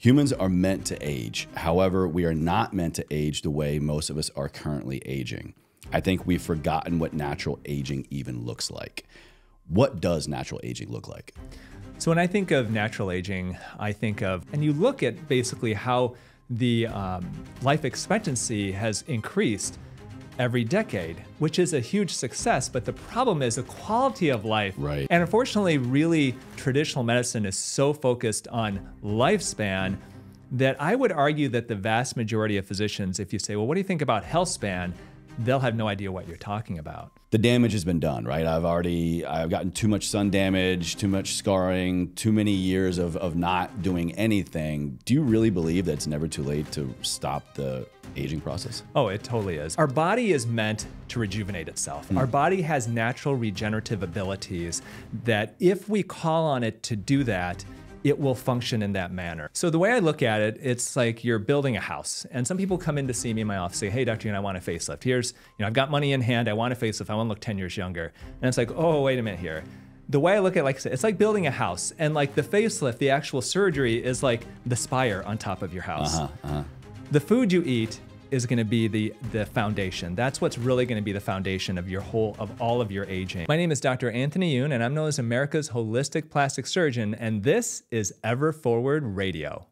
Humans are meant to age. However, we are not meant to age the way most of us are currently aging. I think we've forgotten what natural aging even looks like. What does natural aging look like? So when I think of natural aging, I think of, and you look at basically how the life expectancy has increased every decade, which is a huge success, but the problem is the quality of life. Right. And unfortunately, really, traditional medicine is so focused on lifespan that I would argue that the vast majority of physicians, if you say, well, what do you think about healthspan? They'll have no idea what you're talking about. The damage has been done, right? I've gotten too much sun damage, too much scarring, too many years of not doing anything. Do you really believe that it's never too late to stop the aging process? Oh, it totally is. Our body is meant to rejuvenate itself. Our body has natural regenerative abilities that if we call on it to do that, it will function in that manner. So the way I look at it, it's like you're building a house. And some people come in to see me in my office, say, hey, Dr. Youn, I want a facelift. Here's, I've got money in hand, I want a facelift, I want to look 10 years younger. And it's like, oh, wait a minute here. The way I look at it, like I said, it's like building a house. And like the facelift, the actual surgery is like the spire on top of your house. The food you eat is going to be the foundation. That's what's really going to be the foundation of all of your aging. My name is Dr. Anthony Youn, and I'm known as America's holistic plastic surgeon, and this is Ever Forward Radio.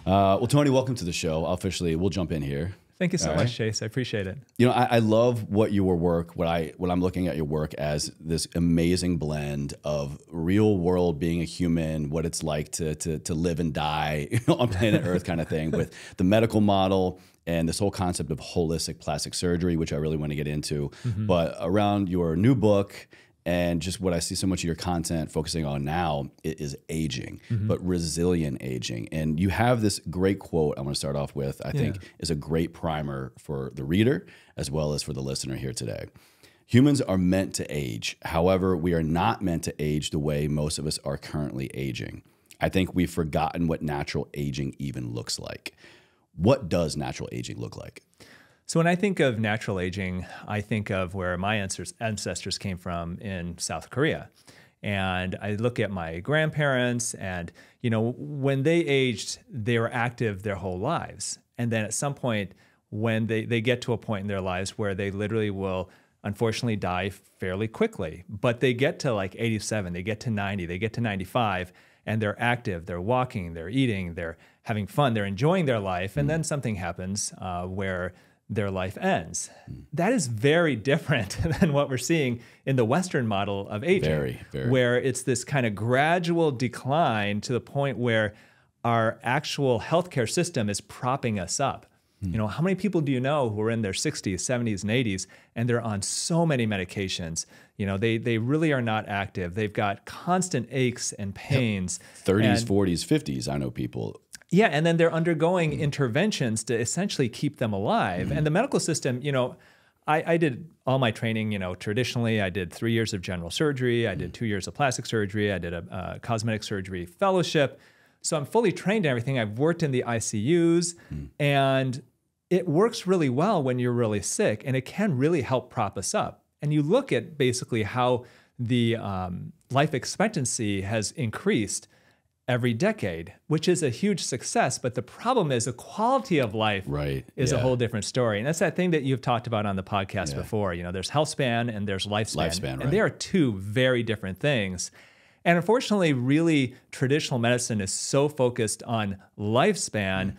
Well, Tony, welcome to the show. We'll jump in here. Thank you so much, Chase. I appreciate it. I love what I'm looking at your work as this amazing blend of real world being a human, what it's like to live and die on planet Earth kind of thing, with the medical model and this whole concept of holistic plastic surgery, which I really want to get into. But around your new book and just what I see so much of your content focusing on now is aging, but resilient aging. And you have this great quote I want to start off with, I think is a great primer for the reader as well as for the listener here today. Humans are meant to age. However, we are not meant to age the way most of us are currently aging. I think we've forgotten what natural aging even looks like. What does natural aging look like? So when I think of natural aging, I think of where my ancestors came from in South Korea. And I look at my grandparents and, when they aged, they were active their whole lives. And then at some point, when they get to a point in their lives where they literally will unfortunately die fairly quickly, but they get to like 87, they get to 90, they get to 95, and they're active, they're walking, they're eating, they're having fun, they're enjoying their life. And then something happens where their life ends. That is very different than what we're seeing in the Western model of aging, very. Where it's this kind of gradual decline to the point where our actual healthcare system is propping us up. How many people do you know who are in their 60s, 70s, and 80s, and they're on so many medications? They really are not active. They've got constant aches and pains. 30s, 40s, 50s, I know people. Yeah, and then they're undergoing interventions to essentially keep them alive. And the medical system, I did all my training, traditionally. I did 3 years of general surgery. I did 2 years of plastic surgery. I did a cosmetic surgery fellowship. So I'm fully trained in everything. I've worked in the ICUs, and it works really well when you're really sick, and it can really help prop us up. And you look at basically how the life expectancy has increased every decade, which is a huge success. But the problem is the quality of life is a whole different story. And that's that thing that you've talked about on the podcast before. There's healthspan and there's lifespan. And they are two very different things. And unfortunately, really, traditional medicine is so focused on lifespan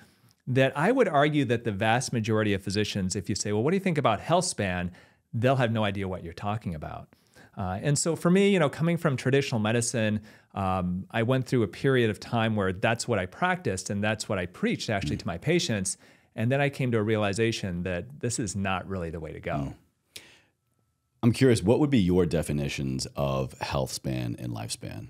that I would argue that the vast majority of physicians, if you say, well, what do you think about healthspan? They'll have no idea what you're talking about. And so for me, coming from traditional medicine, I went through a period of time where that's what I practiced and that's what I preached actually to my patients. And then I came to a realization that this is not really the way to go. I'm curious, what would be your definitions of health span and lifespan?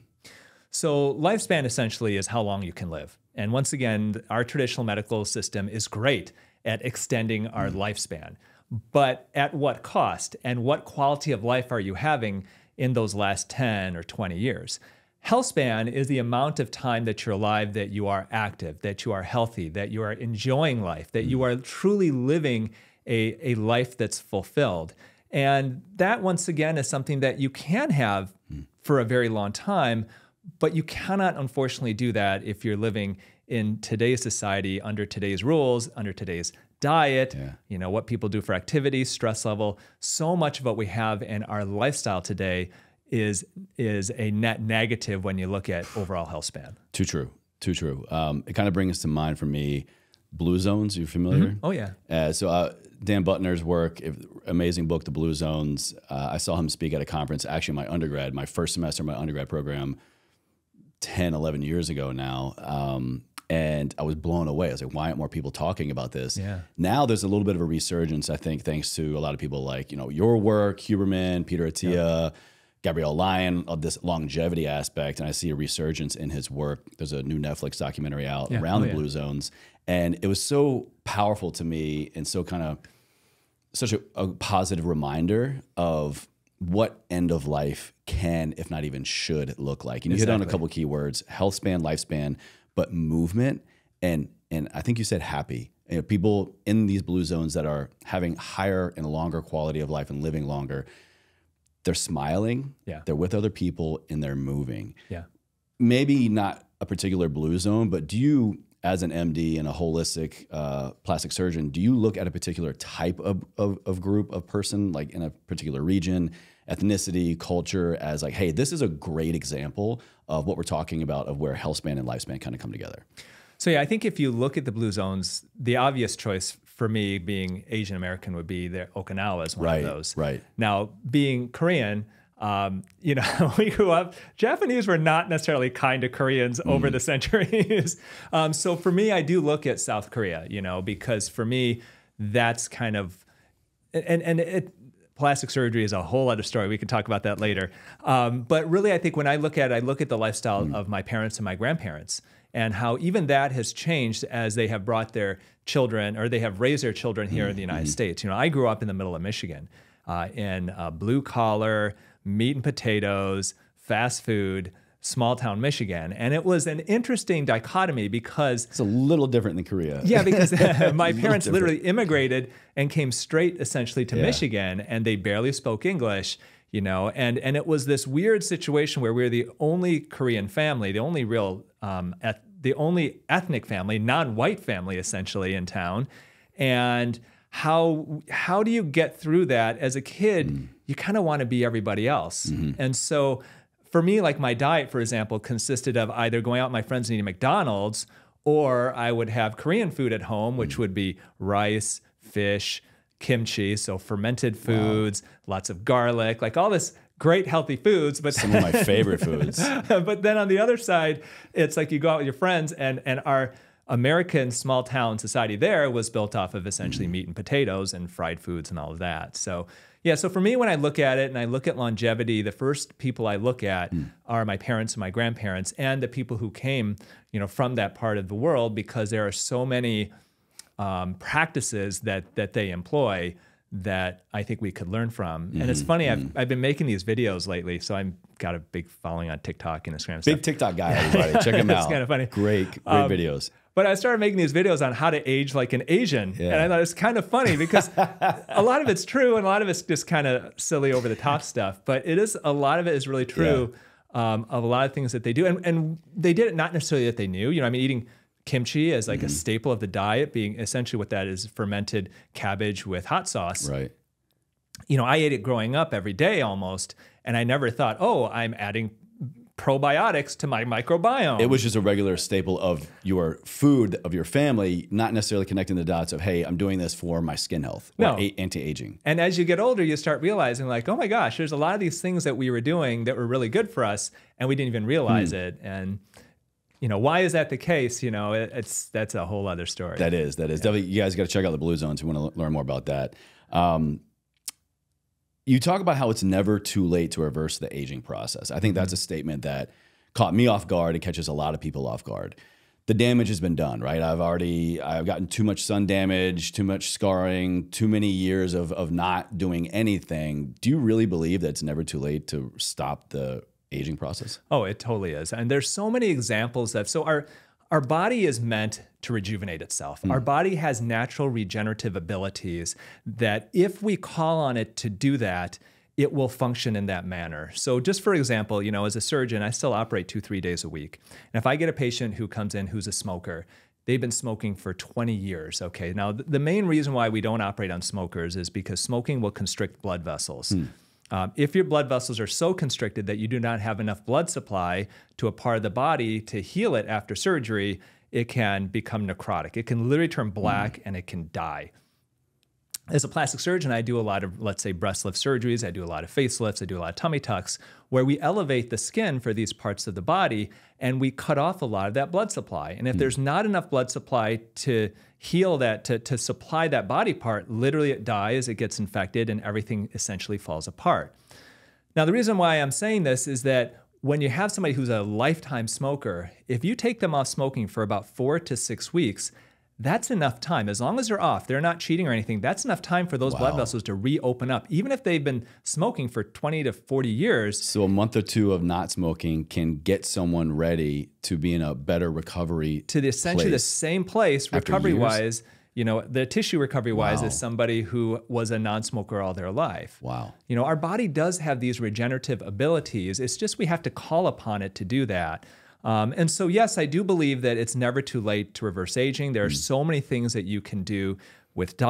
So lifespan essentially is how long you can live. And once again, our traditional medical system is great at extending our lifespan. But at what cost? And what quality of life are you having in those last 10 or 20 years? Health span is the amount of time that you're alive, that you are active, that you are healthy, that you are enjoying life, that you are truly living a life that's fulfilled. And that, once again, is something that you can have for a very long time, but you cannot, unfortunately, do that if you're living in today's society under today's rules, under today's diet, what people do for activities, stress level. So much of what we have in our lifestyle today is a net negative when you look at overall health span. Too true. It kind of brings to mind for me Blue Zones. Are you familiar? Mm-hmm. Oh, yeah. So Dan Butner's work, amazing book, The Blue Zones. I saw him speak at a conference, actually my first semester of my undergrad program, 10, 11 years ago now. And I was blown away. I was like, why aren't more people talking about this? Yeah. Now there's a little bit of a resurgence, I think, thanks to a lot of people like, your work, Huberman, Peter Attia, Gabrielle Lyon, of this longevity aspect. And I see a resurgence in his work. There's a new Netflix documentary out around the Blue Zones. And it was so powerful to me and so kind of such a positive reminder of what end of life can, if not even should, look like. And you hit on a couple of key words: health span, lifespan, but movement. And I think you said happy. People in these blue zones that are having higher and longer quality of life and living longer, they're smiling, they're with other people, and they're moving. Yeah. Maybe not a particular blue zone, but do you, as an MD and a holistic plastic surgeon, do you look at a particular type of group of person, like in a particular region, ethnicity, culture, as like, hey, this is a great example of what we're talking about, of where health span and lifespan kind of come together? So yeah, I think if you look at the blue zones, the obvious choice for me, being Asian American, would be Okinawa is one of those. Right. Now, being Korean, we grew up, Japanese were not necessarily kind to Koreans over the centuries. So for me, I do look at South Korea, because for me, that's kind of, plastic surgery is a whole other story. We can talk about that later. But really, I think when I look at the lifestyle of my parents and my grandparents, and how even that has changed as they have brought their children, or they have raised their children here in the United States. I grew up in the middle of Michigan, in blue collar, meat and potatoes, fast food, small town Michigan. And it was an interesting dichotomy because it's a little different than Korea. Yeah, because my parents literally immigrated and came straight essentially to Michigan, and they barely spoke English, and it was this weird situation where we were the only Korean family, the only real, the only ethnic family, non-white family essentially in town. And how do you get through that as a kid? You kind of want to be everybody else. And so for me, like my diet, for example, consisted of either going out with my friends and eating McDonald's, or I would have Korean food at home, which would be rice, fish, kimchi, so fermented foods, lots of garlic, like all this great healthy foods. But some of my favorite foods. But then on the other side, it's like you go out with your friends, and our American small town society there was built off of essentially meat and potatoes and fried foods and all of that. So yeah, so for me, when I look at it and I look at longevity, the first people I look at are my parents and my grandparents, and the people who came, from that part of the world, because there are so many practices that they employ that I think we could learn from. And it's funny, I've been making these videos lately, so I've got a big following on TikTok and Instagram. Big TikTok guy, everybody. Check him out. It's kind of funny. Great videos. But I started making these videos on how to age like an Asian. And I thought it's kind of funny because a lot of it's true and a lot of it's just kind of silly over the top stuff. But a lot of it is really true of a lot of things that they do. And they did it not necessarily that they knew. Eating kimchi as like a staple of the diet, being essentially what that is, fermented cabbage with hot sauce. Right. I ate it growing up every day almost. And I never thought, I'm adding probiotics to my microbiome. It was just a regular staple of your food, of your family, not necessarily connecting the dots of, hey, I'm doing this for my skin health or anti-aging. And as you get older, you start realizing like, oh my gosh, there's a lot of these things that we were doing that were really good for us, and we didn't even realize it. And why is that the case? That's a whole other story. That is. Definitely, you guys got to check out the Blue Zones. You want to learn more about that. You talk about how it's never too late to reverse the aging process. I think that's a statement that caught me off guard. It catches a lot of people off guard. The damage has been done, right? I've gotten too much sun damage, too much scarring, too many years of not doing anything. Do you really believe that it's never too late to stop the aging process? Oh, it totally is. And there's so many examples of, Our body is meant to rejuvenate itself. Our body has natural regenerative abilities that if we call on it to do that, it will function in that manner. So just for example, you know, as a surgeon, I still operate 2-3 days a week. And if I get a patient who comes in who's a smoker, they've been smoking for 20 years, okay? Now, the main reason why we don't operate on smokers is because smoking will constrict blood vessels. If your blood vessels are so constricted that you do not have enough blood supply to a part of the body to heal it after surgery, it can become necrotic. It can literally turn black and it can die. As a plastic surgeon, I do a lot of, let's say, breast lift surgeries. I do a lot of facelifts. I do a lot of tummy tucks, where we elevate the skin for these parts of the body and we cut off a lot of that blood supply. And if there's not enough blood supply to heal that, to supply that body part, literally it dies, it gets infected, and everything essentially falls apart. Now, the reason why I'm saying this is that when you have somebody who's a lifetime smoker, if you take them off smoking for about 4 to 6 weeks, that's enough time. As long as they're off, they're not cheating or anything, that's enough time for those blood vessels to reopen up, even if they've been smoking for 20 to 40 years. So a month or two of not smoking can get someone ready to be in a better recovery to essentially the same place recovery-wise. You know, the tissue recovery-wise is somebody who was a non-smoker all their life. Wow. You know, our body does have these regenerative abilities. It's just we have to call upon it to do that. And so, yes, I do believe that it's never too late to reverse aging. There are so many things that you can do with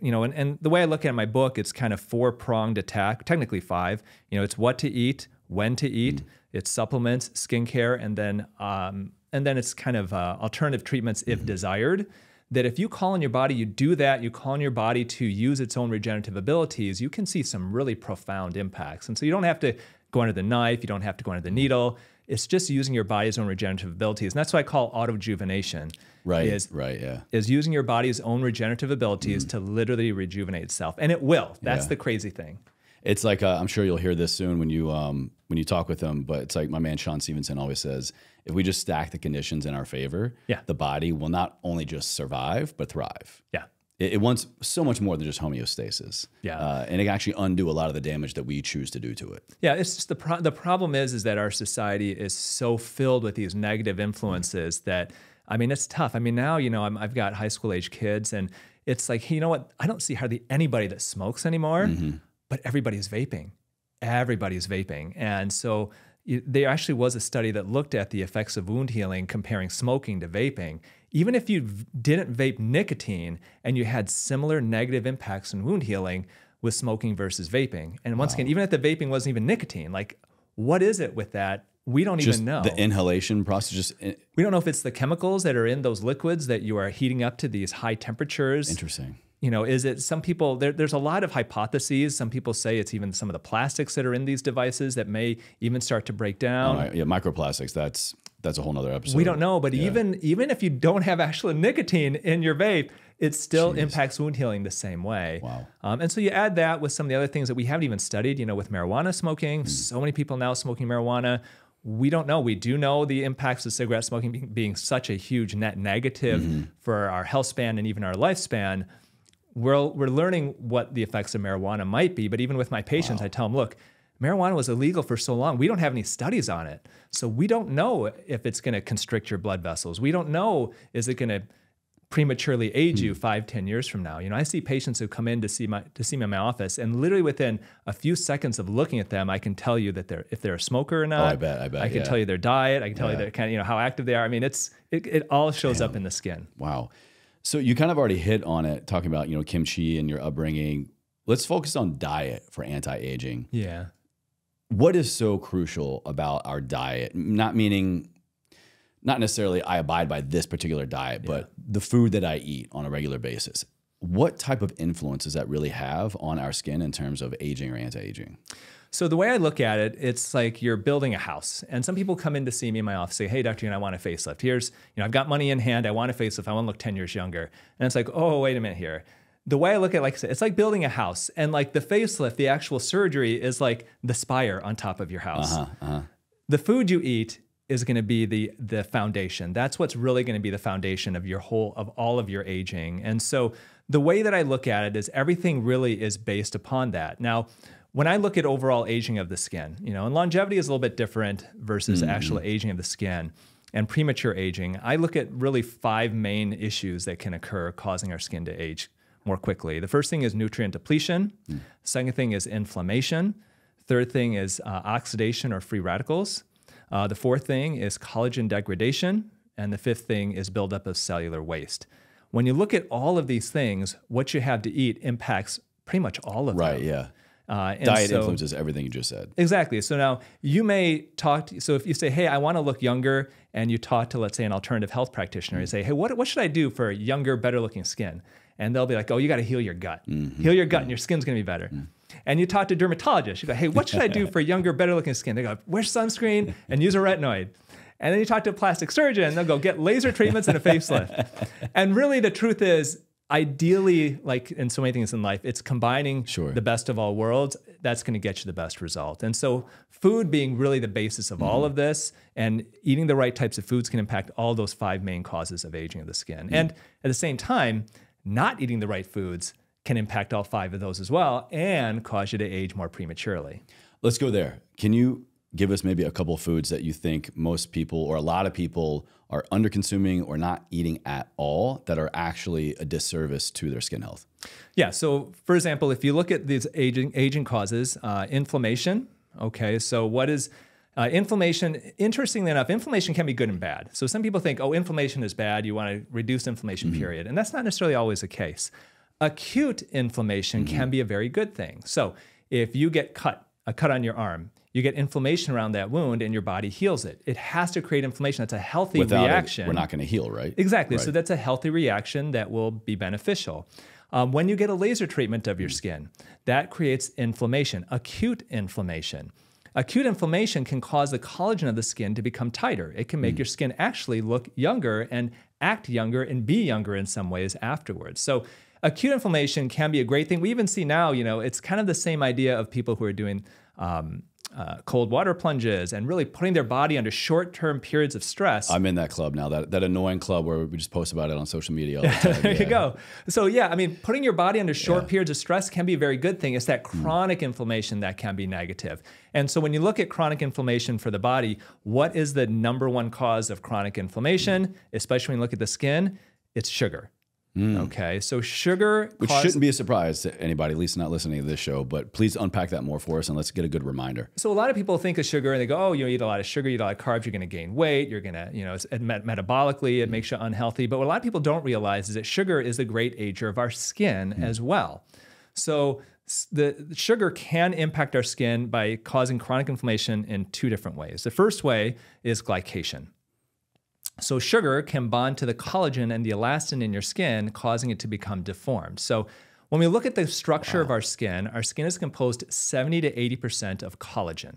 you know, and the way I look at my book, it's kind of 4-pronged attack, technically 5. You know, it's what to eat, when to eat, it's supplements, skincare, and then it's kind of alternative treatments if desired. That if you call on your body, you do that, you call on your body to use its own regenerative abilities, you can see some really profound impacts. And so you don't have to go under the knife, you don't have to go under the needle. It's just using your body's own regenerative abilities. And that's what I call autojuvenation. Right, Is using your body's own regenerative abilities to literally rejuvenate itself. And it will. That's the crazy thing. It's like, I'm sure you'll hear this soon when you talk with them, but it's like my man Sean Stevenson always says, if we just stack the conditions in our favor, the body will not only just survive, but thrive. Yeah. It wants so much more than just homeostasis. Yeah. And it can actually undo a lot of the damage that we choose to do to it. Yeah, it's just the problem is that our society is so filled with these negative influences that, I mean, it's tough. I mean, now, you know, I've got high school age kids and it's like, you know what? I don't see hardly anybody that smokes anymore, but everybody's vaping. Everybody's vaping. And so there actually was a study that looked at the effects of wound healing comparing smoking to vaping. Even if you didn't vape nicotine and you had similar negative impacts in wound healing with smoking versus vaping. And once again, even if the vaping wasn't even nicotine, like what is it with that? We don't even know. The inhalation process. We don't know if it's the chemicals that are in those liquids that you are heating up to these high temperatures. Interesting. You know, is it some people, there's a lot of hypotheses. Some people say it's even some of the plastics that are in these devices that may even start to break down. Yeah, microplastics, that's a whole nother episode. We don't know, but even if you don't have actual nicotine in your vape, it still impacts wound healing the same way. Wow. And so you add that with some of the other things that we haven't even studied, you know, with marijuana smoking, so many people now smoking marijuana. We don't know. We do know the impacts of cigarette smoking being such a huge net negative for our health span and even our lifespan. We're learning what the effects of marijuana might be, but even with my patients, I tell them, look, marijuana was illegal for so long. We don't have any studies on it. So we don't know if it's going to constrict your blood vessels. We don't know, is it going to prematurely age you 5-10 years from now? You know, I see patients who come in to see me in my office, and literally within a few seconds of looking at them, I can tell you that if they're a smoker or not. Oh, I bet. I can tell you their diet. I can tell you their kind of, you know, how active they are. I mean, it all shows up in the skin. Wow. So you kind of already hit on it, talking about, you know, kimchi and your upbringing. Let's focus on diet for anti-aging. Yeah. What is so crucial about our diet? Not necessarily I abide by this particular diet, but the food that I eat on a regular basis. What type of influence does that really have on our skin in terms of aging or anti-aging? So the way I look at it, it's like you're building a house. And some people come in to see me in my office, say, hey, Dr. Youn, I want a facelift. Here's, you know, I've got money in hand. I want a facelift. I want to look 10 years younger. And it's like, oh, wait a minute here. The way I look at it, like I said, it's like building a house. And like the facelift, the actual surgery is like the spire on top of your house. The food you eat is going to be the foundation. That's what's really going to be the foundation of all of your aging. And so the way that I look at it is everything really is based upon that. Now, when I look at overall aging of the skin, you know, and longevity is a little bit different versus actual aging of the skin. and premature aging, I look at really 5 main issues that can occur causing our skin to age more quickly. The first thing is nutrient depletion. Second thing is inflammation. Third thing is oxidation or free radicals. The fourth thing is collagen degradation. And the fifth thing is buildup of cellular waste. When you look at all of these things, what you have to eat impacts pretty much all of them. Right, yeah. Diet influences everything you just said. Exactly. So now you may talk, so if you say, hey, I want to look younger, and you talk to, let's say, an alternative health practitioner, you say, hey, what should I do for younger, better looking skin? And they'll be like, oh, you got to heal your gut. Heal your gut and your skin's going to be better. And you talk to dermatologists, you go, hey, what should I do for younger, better looking skin? They go, wear sunscreen and use a retinoid. And then you talk to a plastic surgeon, they'll go get laser treatments and a facelift. And really the truth is, ideally, like in so many things in life, it's combining the best of all worlds. That's going to get you the best result. And so food being really the basis of all of this, and eating the right types of foods can impact all those 5 main causes of aging of the skin. And at the same time, not eating the right foods can impact all 5 of those as well and cause you to age more prematurely. Let's go there. Can you give us maybe a couple of foods that you think most people or a lot of people are under consuming or not eating at all that are actually a disservice to their skin health? Yeah. So for example, if you look at these aging causes, inflammation. Okay. So what is inflammation? Interestingly enough, inflammation can be good and bad. So some people think, oh, inflammation is bad. You want to reduce inflammation, period. And that's not necessarily always the case. Acute inflammation can be a very good thing. So if you get a cut on your arm, you get inflammation around that wound and your body heals it. It has to create inflammation. That's a healthy reaction. We're not going to heal, right? Exactly. Right. So that's a healthy reaction that will be beneficial. When you get a laser treatment of your skin, that creates inflammation, acute inflammation. Acute inflammation can cause the collagen of the skin to become tighter. It can make your skin actually look younger and act younger and be younger in some ways afterwards. So acute inflammation can be a great thing. We even see now, it's kind of the same idea of people who are doing cold water plunges and really putting their body under short-term periods of stress. I'm in that club now, that annoying club where we just post about it on social media all the time. There you go. So yeah, I mean, putting your body under short periods of stress can be a very good thing. It's that chronic inflammation that can be negative. And so when you look at chronic inflammation for the body, what is the #1 cause of chronic inflammation, especially when you look at the skin? It's sugar. Okay, so sugar... Which shouldn't be a surprise to anybody, at least not listening to this show, but please unpack that more for us and let's get a good reminder. So a lot of people think of sugar and they go, oh, you eat a lot of sugar, you eat a lot of carbs, you're going to gain weight, you're going to, metabolically, it makes you unhealthy. But what a lot of people don't realize is that sugar is the great ager of our skin as well. So the sugar can impact our skin by causing chronic inflammation in 2 different ways. The first way is glycation. So sugar can bond to the collagen and the elastin in your skin, causing it to become deformed. So when we look at the structure of our skin is composed 70 to 80% of collagen.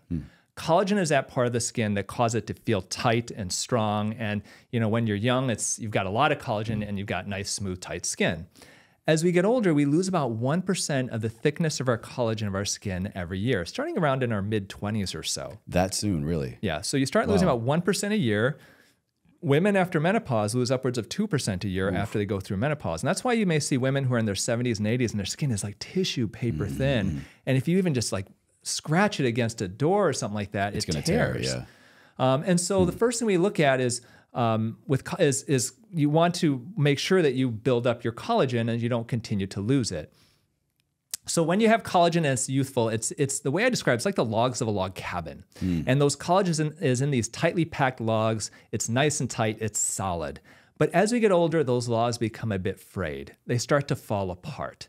Collagen is that part of the skin that causes it to feel tight and strong. And when you're young, you've got a lot of collagen and you've got nice, smooth, tight skin. As we get older, we lose about 1% of the thickness of our collagen of our skin every year, starting around in our mid-20s or so. That soon, really? Yeah. So you start losing about 1% a year. Women after menopause lose upwards of 2% a year after they go through menopause. And that's why you may see women who are in their 70s and 80s and their skin is like tissue paper thin. And if you even just like scratch it against a door or something like that, it's going to tear. Yeah. And so the first thing we look at is you want to make sure that you build up your collagen and you don't continue to lose it. So when you have collagen and it's youthful, it's the way I describe it, it's like the logs of a log cabin. And those collagen is in these tightly packed logs. It's nice and tight. It's solid. But as we get older, those logs become a bit frayed. They start to fall apart.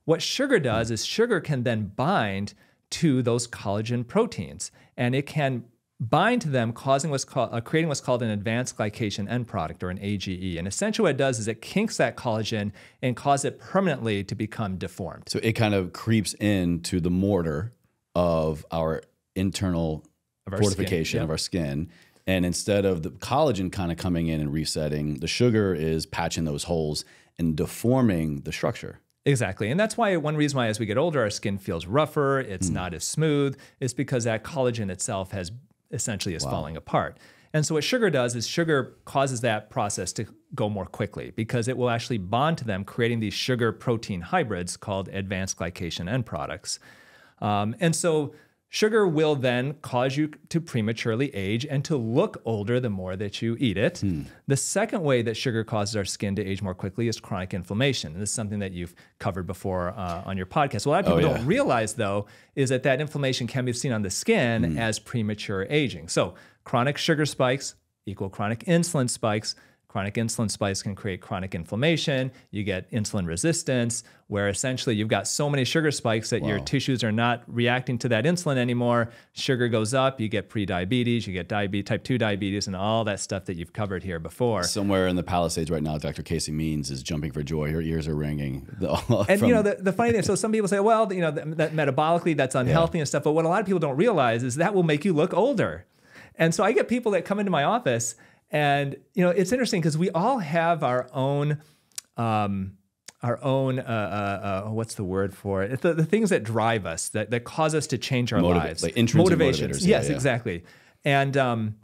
What sugar does is sugar can then bind to those collagen proteins, and it can bind to them, creating what's called an advanced glycation end product, or an AGE. And essentially what it does is it kinks that collagen and causes it permanently to become deformed. So it kind of creeps into the mortar of our internal fortification of our skin. And instead of the collagen kind of coming in and resetting, the sugar is patching those holes and deforming the structure. Exactly. And that's why one reason why as we get older, our skin feels rougher, it's not as smooth, is because that collagen itself is falling apart. And so what sugar does is sugar causes that process to go more quickly because it will actually bond to them, creating these sugar protein hybrids called advanced glycation end products. And so Sugar will then cause you to prematurely age and to look older the more that you eat it. The second way that sugar causes our skin to age more quickly is chronic inflammation. And this is something that you've covered before on your podcast. What a lot of people don't realize, though, is that that inflammation can be seen on the skin as premature aging. So chronic sugar spikes equal chronic insulin spikes. Chronic insulin spikes can create chronic inflammation. You get insulin resistance, where essentially you've got so many sugar spikes that your tissues are not reacting to that insulin anymore. Sugar goes up, you get prediabetes, you get type 2 diabetes, and all that stuff that you've covered here before. Somewhere in the Palisades right now, Dr. Casey Means is jumping for joy. Her ears are ringing. And the funny thing, so some people say, well, that metabolically that's unhealthy and stuff, but what a lot of people don't realize is that will make you look older. And so I get people that come into my office. And, it's interesting because we all have our own what's the word for it? The things that drive us, that cause us to change our lives. Like intrinsic motivators. Yes, exactly. And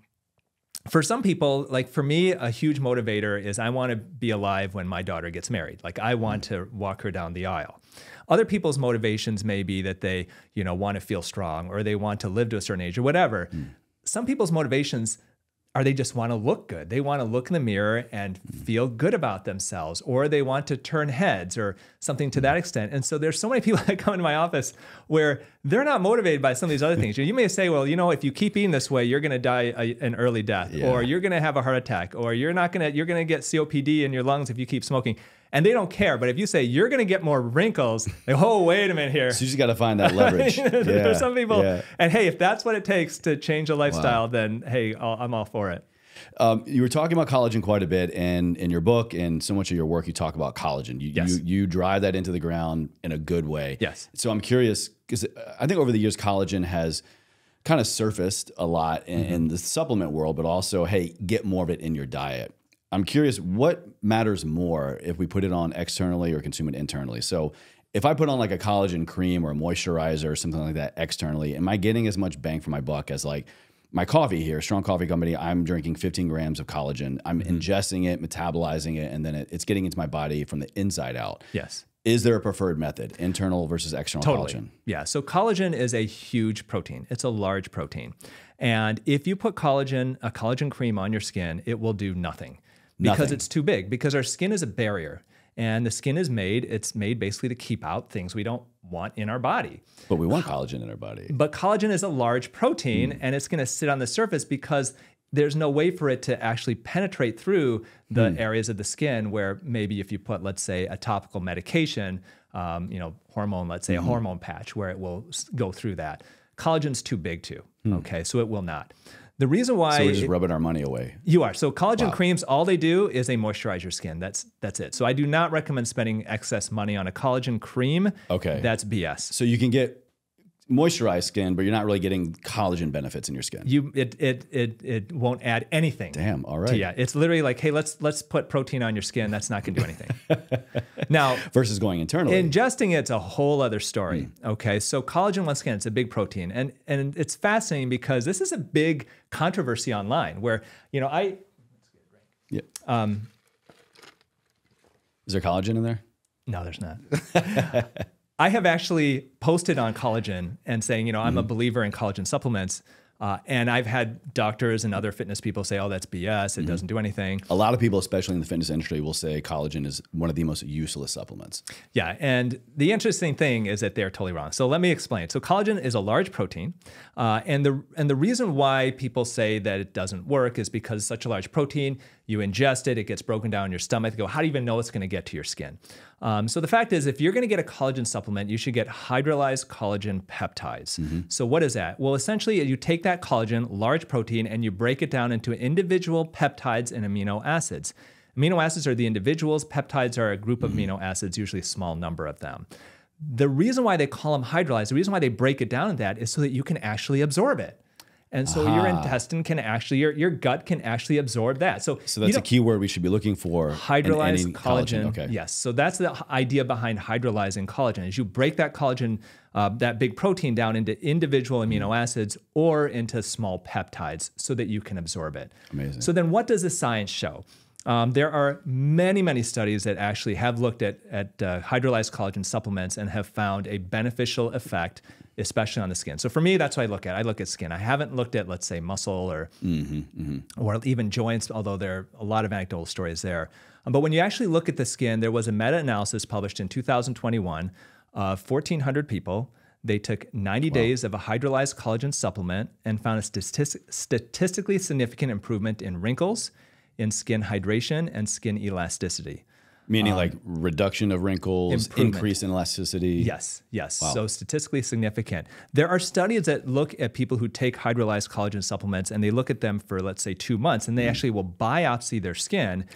for some people, like for me, a huge motivator is I want to be alive when my daughter gets married. Like I want to walk her down the aisle. Other people's motivations may be that they, want to feel strong or they want to live to a certain age or whatever. Some people's motivations are they just want to look good. They want to look in the mirror and feel good about themselves, or they want to turn heads or something to that extent. And so there's so many people that come into my office where they're not motivated by some of these other things. You may say, well, if you keep eating this way, you're going to die an early death, or you're going to have a heart attack, or you're going to get COPD in your lungs if you keep smoking. And they don't care. But if you say you're going to get more wrinkles, like, oh, wait a minute here. So you just got to find that leverage. There's some people. And hey, if that's what it takes to change a lifestyle, then hey, I'm all for it. You were talking about collagen quite a bit, and in your book and so much of your work, you talk about collagen. You drive that into the ground in a good way. Yes. So I'm curious, because I think over the years, collagen has kind of surfaced a lot in the supplement world, but also, hey, get more of it in your diet. I'm curious, what matters more if we put it on externally or consume it internally? So if I put on like a collagen cream or a moisturizer or something like that externally, am I getting as much bang for my buck as like my coffee here, Strong Coffee Company? I'm drinking 15 grams of collagen. I'm ingesting it, metabolizing it, and then it's getting into my body from the inside out. Yes. Is there a preferred method, internal versus external collagen? Yeah. So collagen is a huge protein. It's a large protein. And if you put a collagen cream on your skin, it will do nothing. Because it's too big, because our skin is a barrier, and the skin is made basically to keep out things we don't want in our body. But we want collagen in our body. But collagen is a large protein, and it's going to sit on the surface because there's no way for it to actually penetrate through the areas of the skin where maybe if you put, let's say, a topical medication, hormone, let's say a hormone patch, where it will go through that. Collagen's too big to, okay? So it will not. The reason why... So we're just rubbing our money away. You are. So collagen creams, all they do is they moisturize your skin. That's it. So I do not recommend spending excess money on a collagen cream. Okay. That's BS. So you can get moisturized skin, but you're not really getting collagen benefits in your skin. It won't add anything. Damn, all right. Yeah, it's literally like, hey, let's put protein on your skin. That's not going to do anything. Now, versus going internally. Ingesting it's a whole other story. Okay, so collagen, once again, it's a big protein, and it's fascinating because this is a big controversy online where Is there collagen in there? No, there's not. I have actually posted on collagen and saying, I'm a believer in collagen supplements. And I've had doctors and other fitness people say, oh, that's BS. It doesn't do anything. A lot of people, especially in the fitness industry, will say collagen is one of the most useless supplements. Yeah. And the interesting thing is that they're totally wrong. So let me explain. So collagen is a large protein. And the reason why people say that it doesn't work is because it's such a large protein. You ingest it, it gets broken down in your stomach. They go, how do you even know it's going to get to your skin? So the fact is, if you're going to get a collagen supplement, you should get hydrolyzed collagen peptides. So what is that? Well, essentially, you take that collagen, large protein, and you break it down into individual peptides and amino acids. Amino acids are the individuals. Peptides are a group of amino acids, usually a small number of them. The reason why they call them hydrolyzed, the reason why they break it down in that is so that you can actually absorb it. And so your intestine can actually, your gut can actually absorb that. So that's a key word we should be looking for. Hydrolyzed collagen. Okay. Yes. So that's the idea behind hydrolyzing collagen is you break that collagen, that big protein down into individual amino acids or into small peptides so that you can absorb it. Amazing. So then what does the science show? There are many, many studies that actually have looked at hydrolyzed collagen supplements and have found a beneficial effect, especially on the skin. So for me, that's what I look at. I look at skin. I haven't looked at, let's say, muscle or even joints, although there are a lot of anecdotal stories there. But when you actually look at the skin, there was a meta-analysis published in 2021 of 1,400 people. They took 90 days of a hydrolyzed collagen supplement and found a statistically significant improvement in wrinkles, in skin hydration, and skin elasticity. Meaning like reduction of wrinkles, increase in elasticity? Yes, yes. Wow. So statistically significant. There are studies that look at people who take hydrolyzed collagen supplements and they look at them for, let's say, 2 months, and they actually will biopsy their skin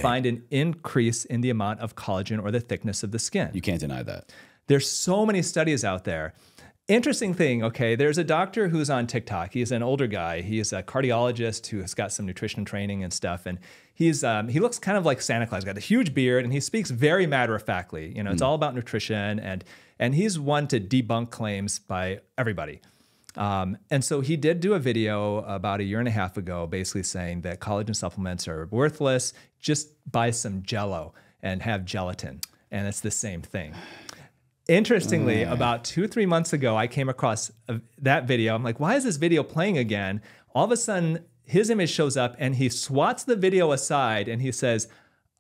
find an increase in the amount of collagen or the thickness of the skin. You can't deny that. There's so many studies out there. Interesting thing, okay, there's a doctor who's on TikTok. He's an older guy. He's a cardiologist who has got some nutrition training and stuff. And he looks kind of like Santa Claus. He's got a huge beard and he speaks very matter-of-factly. You know, it's all about nutrition, and he's one to debunk claims by everybody. And so he did do a video about 1.5 years ago basically saying that collagen supplements are worthless. Just buy some Jell-O and have gelatin. And it's the same thing. Interestingly, about 2-3 months ago, I came across that video. I'm like, why is this video playing again? All of a sudden, his image shows up and he swats the video aside and he says,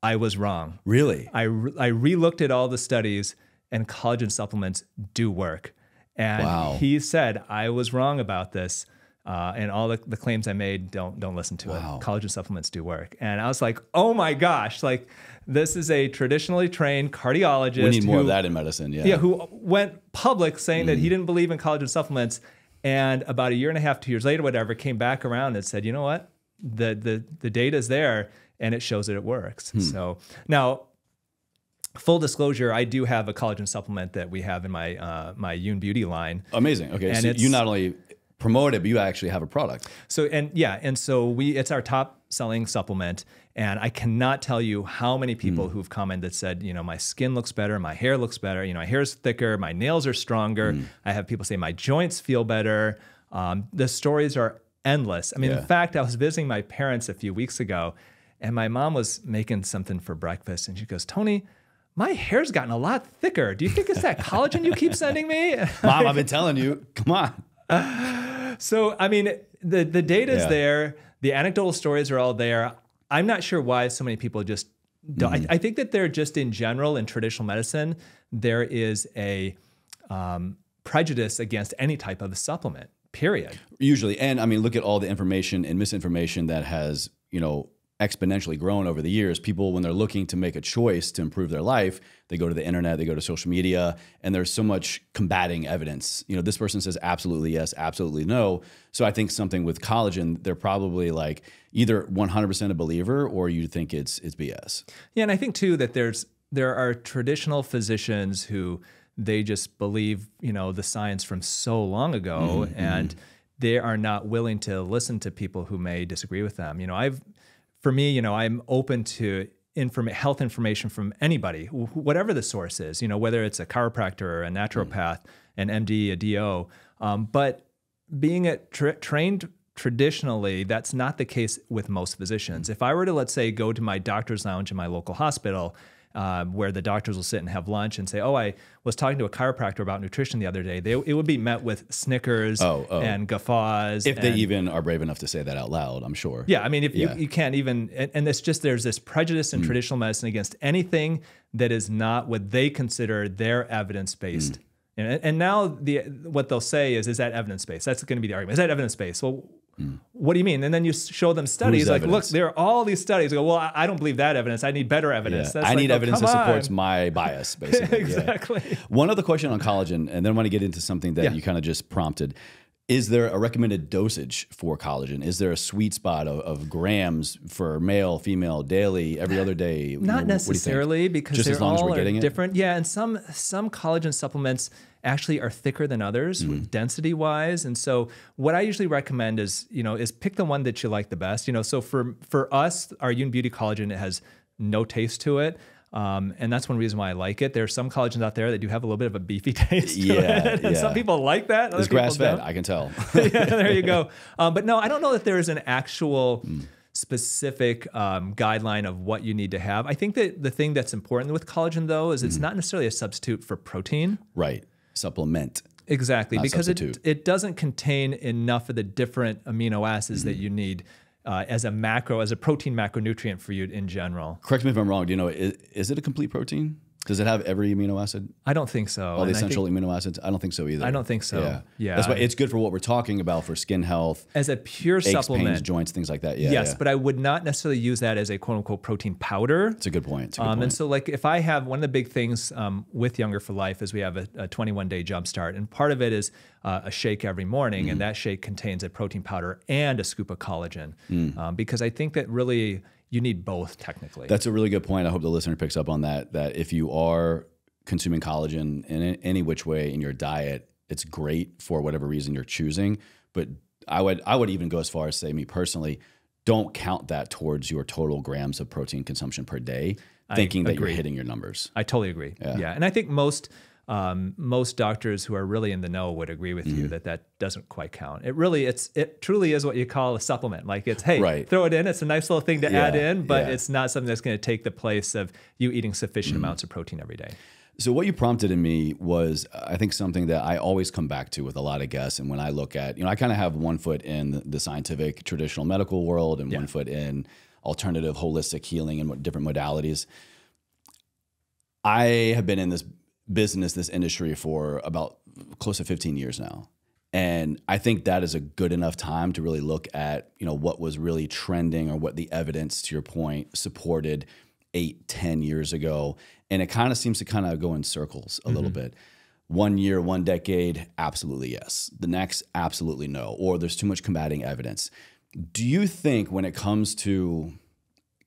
I was wrong. Really? I re-looked at all the studies and collagen supplements do work. And he said, I was wrong about this. And all the claims I made, don't listen to it. Collagen supplements do work. And I was like, oh my gosh, like this is a traditionally trained cardiologist. We need more of that in medicine, yeah. Yeah, who went public saying that he didn't believe in collagen supplements. And about 1.5 years, 2 years later, whatever, came back around and said, you know what? The data's there and it shows that it works. So now, full disclosure, I do have a collagen supplement that we have in my my Youn Beauty line. Amazing. Okay, and so you not only promote it, but you actually have a product. So it's our top selling supplement, and I cannot tell you how many people who've commented said, you know, my skin looks better, my hair looks better, you know, my hair is thicker, my nails are stronger. I have people say my joints feel better. The stories are endless. I mean, in fact, I was visiting my parents a few weeks ago, and my mom was making something for breakfast, and she goes, Tony, my hair's gotten a lot thicker. Do you think it's that collagen you keep sending me? Mom, I've been telling you. Come on. So, I mean, the data's there. The anecdotal stories are all there. I'm not sure why so many people just don't. I think that they're just in general in traditional medicine, there is a prejudice against any type of supplement, period. Usually. And I mean, look at all the information and misinformation that has, you know, exponentially grown over the years. People, when they're looking to make a choice to improve their life, they go to the internet, they go to social media, and there's so much combating evidence. You know, this person says absolutely yes, absolutely no. So I think something with collagen, they're probably like either 100% a believer or you think it's BS. Yeah, and I think too that there are traditional physicians who they just believe, you know, the science from so long ago, and they are not willing to listen to people who may disagree with them. You know, for me, you know, I'm open to health information from anybody, whatever the source is, you know, whether it's a chiropractor or a naturopath, an MD, a DO. But being trained traditionally, that's not the case with most physicians. If I were to, let's say, go to my doctor's lounge in my local hospital, where the doctors will sit and have lunch and say, oh, I was talking to a chiropractor about nutrition the other day. It would be met with snickers and guffaws. If they even are brave enough to say that out loud, I'm sure. Yeah, I mean, if you can't even, and it's just, there's this prejudice in traditional medicine against anything that is not what they consider their evidence-based. And now what they'll say is that evidence-based? That's going to be the argument. Is that evidence-based? Well, what do you mean? And then you show them studies like, look, there are all these studies. They go, well, I don't believe that evidence. I need better evidence. I need evidence that supports my bias, basically. Exactly. One other question on collagen, and then I want to get into something that you kind of just prompted. Is there a recommended dosage for collagen? Is there a sweet spot of grams for male, female, daily, every other day? Not necessarily, because just as long as we're getting different. Yeah, and some collagen supplements actually are thicker than others density-wise. And so what I usually recommend is pick the one that you like the best. You know, so for us, our Youn Beauty collagen, it has no taste to it. And that's one reason why I like it. There are some collagens out there that do have a little bit of a beefy taste to it. And some people like that. It's grass-fed, I can tell. Yeah, there you go. But no, I don't know that there is an actual specific guideline of what you need to have. I think that the thing that's important with collagen, though, is it's not necessarily a substitute for protein. Right. Supplement. Exactly, because substitute. it doesn't contain enough of the different amino acids that you need as a protein macronutrient for you in general. Correct me if I'm wrong. Do you know, is it a complete protein? Does it have every amino acid? I don't think so. All the essential amino acids? I don't think so either. I don't think so. Yeah. That's why it's good for what we're talking about for skin health. As a pure aches, supplement. pains, joints, things like that. Yes, but I would not necessarily use that as a quote unquote protein powder. It's a good point. And so like if I have one of the big things with Younger for Life is we have a 21-day jumpstart. And part of it is a shake every morning. And that shake contains a protein powder and a scoop of collagen. Because I think that really you need both technically. That's a really good point. I hope the listener picks up on that, that if you are consuming collagen in any which way in your diet, it's great for whatever reason you're choosing. But I would even go as far as say, me personally, don't count that towards your total grams of protein consumption per day, thinking that you're hitting your numbers. I totally agree. Yeah. And I think most doctors who are really in the know would agree with you that doesn't quite count. It truly is what you call a supplement. Like it's, hey, throw it in. It's a nice little thing to add in, but it's not something that's going to take the place of you eating sufficient amounts of protein every day. So what you prompted in me was, I think, something that I always come back to with a lot of guests. And when I look at, I kind of have one foot in the scientific traditional medical world and one foot in alternative holistic healing and different modalities. I have been in this business, this industry for about close to 15 years now. And I think that is a good enough time to really look at, what was really trending or what the evidence, to your point, supported 8, 10 years ago. And it kind of seems to go in circles a little bit. 1 year, 1 decade, absolutely yes. The next, absolutely no. Or there's too much combating evidence. Do you think when it comes to,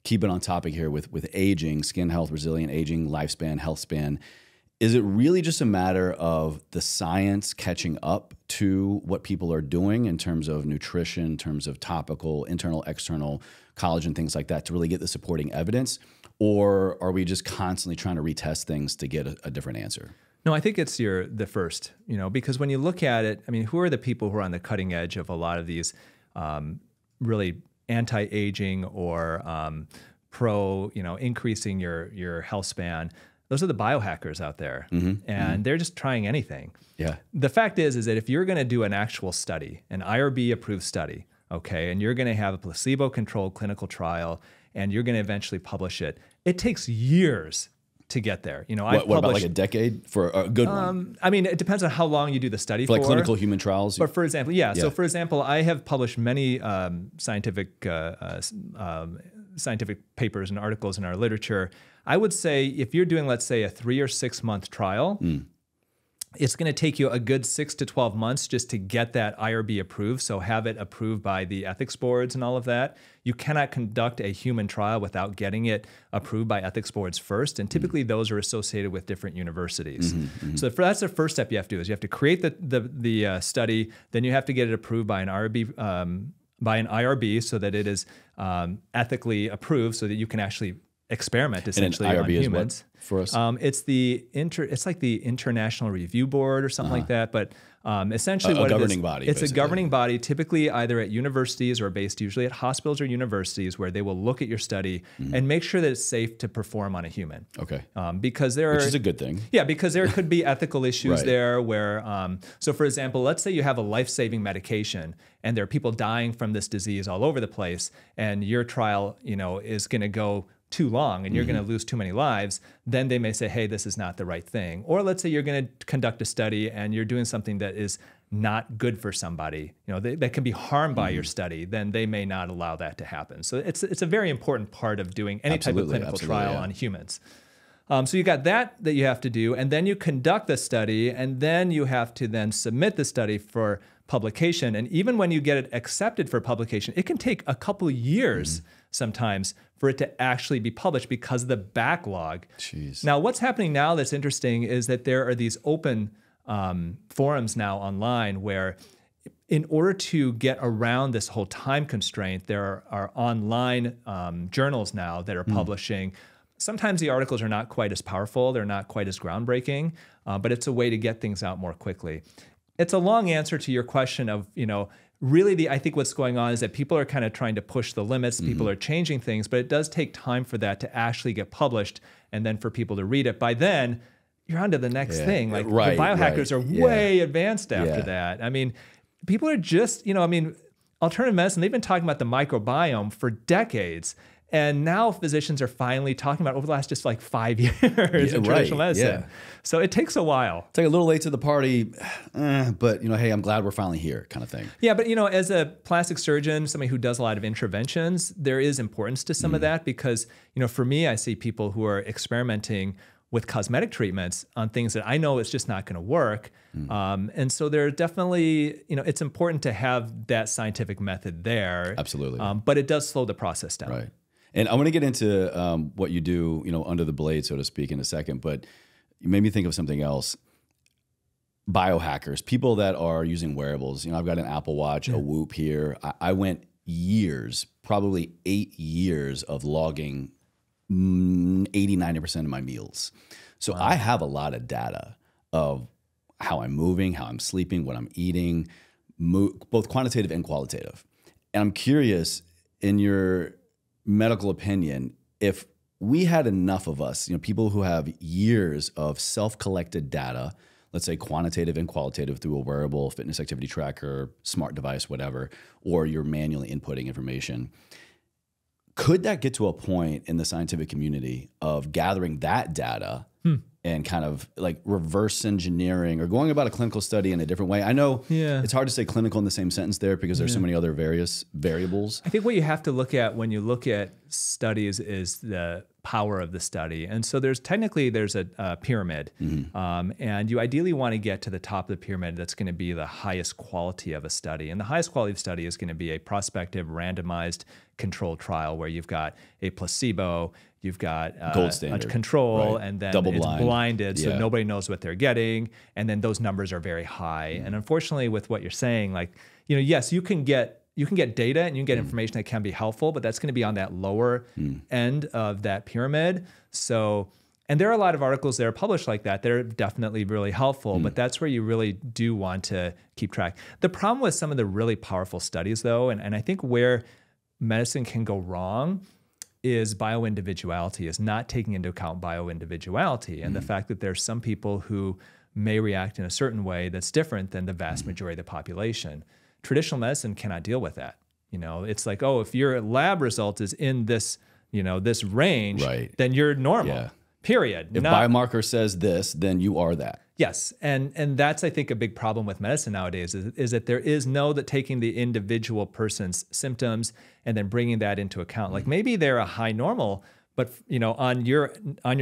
keep it on topic here with aging, skin health, resilient aging, lifespan, health span, is it really just a matter of the science catching up to what people are doing in terms of nutrition, in terms of topical, internal, external, collagen, things like that, to really get the supporting evidence? Or are we just constantly trying to retest things to get a different answer? No, I think it's the first, because when you look at it, who are the people who are on the cutting edge of a lot of these really anti-aging or increasing your health span? Those are the biohackers out there, and they're just trying anything. Yeah. The fact is that if you're going to do an actual study, an IRB-approved study, okay, and you're going to have a placebo-controlled clinical trial, and you're going to eventually publish it, it takes years to get there. What about like a decade for a good one? It depends on how long you do the study for. Like clinical human trials? But for example, so for example, I have published many scientific papers and articles in our literature. I would say if you're doing, let's say, a 3 or 6 month trial, it's going to take you a good 6 to 12 months just to get that IRB approved. So have it approved by the ethics boards and all of that. You cannot conduct a human trial without getting it approved by ethics boards first. And typically those are associated with different universities. So that's the first step you have to do is you have to create the study. Then you have to get it approved by an IRB so that it is ethically approved so that you can actually experiment essentially and an IRB on humans. Is what for us? It's like the International Review Board or something like that. But essentially, a governing body. It's basically a governing body, typically either at universities or based usually at hospitals or universities, where they will look at your study and make sure that it's safe to perform on a human. Okay. Which is a good thing. Yeah, because there could be ethical issues there where, so for example, let's say you have a life-saving medication and there are people dying from this disease all over the place, and your trial, is going to go too long and you're going to lose too many lives, then they may say, hey, this is not the right thing. Or let's say you're going to conduct a study and you're doing something that is not good for somebody, that can be harmed by your study, then they may not allow that to happen. So it's a very important part of doing any type of clinical trial on humans. So you got that you have to do, and then you conduct the study, and then you have to then submit the study for publication. And even when you get it accepted for publication, it can take a couple of years sometimes for it to actually be published because of the backlog. Jeez. Now, what's happening now that's interesting is that there are these open forums now online where in order to get around this whole time constraint, there are online journals now that are publishing. Sometimes the articles are not quite as powerful, they're not quite as groundbreaking, but it's a way to get things out more quickly. it's a long answer to your question of, really I think what's going on is that people are kind of trying to push the limits. People are changing things, but it does take time for that to actually get published and then for people to read it. By then, you're on to the next thing. Like the biohackers are way advanced after that. I mean, people are just, alternative medicine, they've been talking about the microbiome for decades. And now physicians are finally talking about over the last just like 5 years in traditional medicine. So it takes a while. It's like a little late to the party, but hey, I'm glad we're finally here kind of thing. Yeah, but as a plastic surgeon, somebody who does a lot of interventions, there is importance to some of that because, for me, I see people who are experimenting with cosmetic treatments on things that I know it's just not going to work. And so there are definitely, it's important to have that scientific method there. Absolutely. But it does slow the process down. Right. And I want to get into what you do, under the blade, so to speak, in a second. But you made me think of something else. Biohackers, people that are using wearables. I've got an Apple Watch, a Whoop here. I went years, probably 8 years of logging 80, 90% of my meals. So I have a lot of data of how I'm moving, how I'm sleeping, what I'm eating, both quantitative and qualitative. And I'm curious, in your medical opinion, if we had enough of us, people who have years of self-collected data, let's say quantitative and qualitative through a wearable, fitness activity tracker, smart device, whatever, or you're manually inputting information, could that get to a point in the scientific community of gathering that data and kind of like reverse engineering or going about a clinical study in a different way? I know it's hard to say clinical in the same sentence there because there's so many other various variables. I think what you have to look at when you look at studies is the power of the study. And so there's a pyramid. And you ideally want to get to the top of the pyramid that's going to be the highest quality of a study. And the highest quality of study is going to be a prospective randomized controlled trial where you've got a placebo, you've got gold standard, a control, and then double it's blind. blinded, so nobody knows what they're getting. And then those numbers are very high. And unfortunately, with what you're saying, like, yes, you can get data and you can get information that can be helpful, but that's going to be on that lower end of that pyramid. So, and there are a lot of articles that are published like that. They're definitely really helpful, but that's where you really do want to keep track. The problem with some of the really powerful studies, though, and I think where medicine can go wrong is bioindividuality, is not taking into account bioindividuality and the fact that there's some people who may react in a certain way that's different than the vast majority of the population. Traditional medicine cannot deal with that. It's like, if your lab result is in this, this range, then you're normal, period. If biomarker says this, then you are that. Yes, and that's, I think, a big problem with medicine nowadays is that there is taking the individual person's symptoms and then bringing that into account. Like maybe they're a high normal, but on your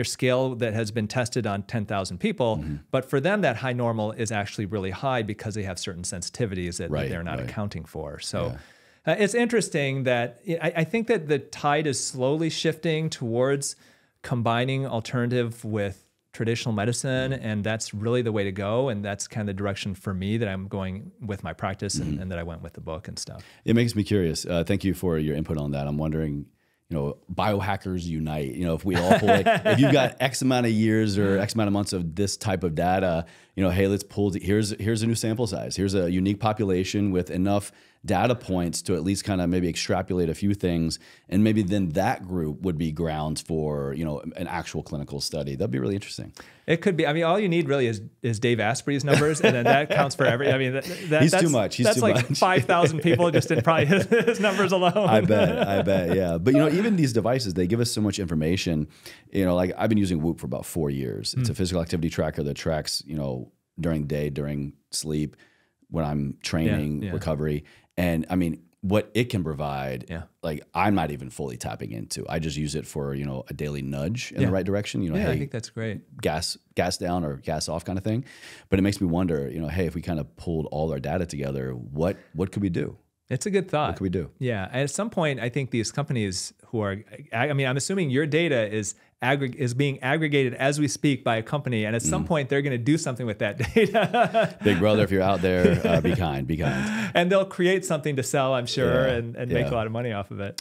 scale that has been tested on 10,000 people, but for them that high normal is actually really high because they have certain sensitivities that they're not accounting for. So it's interesting that I think that the tide is slowly shifting towards combining alternative with traditional medicine, and that's really the way to go. And that's kind of the direction for me that I'm going with my practice and that I went with the book and stuff. It makes me curious. Thank you for your input on that. I'm wondering, biohackers unite. If we all pull, if you've got X amount of years or X amount of months of this type of data, hey, let's pull. Here's a new sample size. Here's a unique population with enough data points to at least kind of maybe extrapolate a few things, and maybe then that group would be grounds for an actual clinical study. That'd be really interesting. It could be. I mean, all you need really is Dave Asprey's numbers, and then that counts for every. I mean, he's too much. He's that's too like much. 5,000 people just in probably his numbers alone. I bet, yeah. But even these devices, they give us so much information. Like I've been using Whoop for about 4 years. It's a physical activity tracker that tracks, during the day, during sleep, when I'm training, recovery. And I mean, what it can provide, like I'm not even fully tapping into. I just use it for, a daily nudge in the right direction. Hey, I think that's great. Gas down or gas off kind of thing. But it makes me wonder, hey, if we kind of pulled all our data together, what could we do? It's a good thought. What could we do? Yeah. At some point, I think these companies who are, I'm assuming your data is being aggregated as we speak by a company. And at some point, they're going to do something with that data. Big brother, if you're out there, be kind. And they'll create something to sell, I'm sure, and make a lot of money off of it.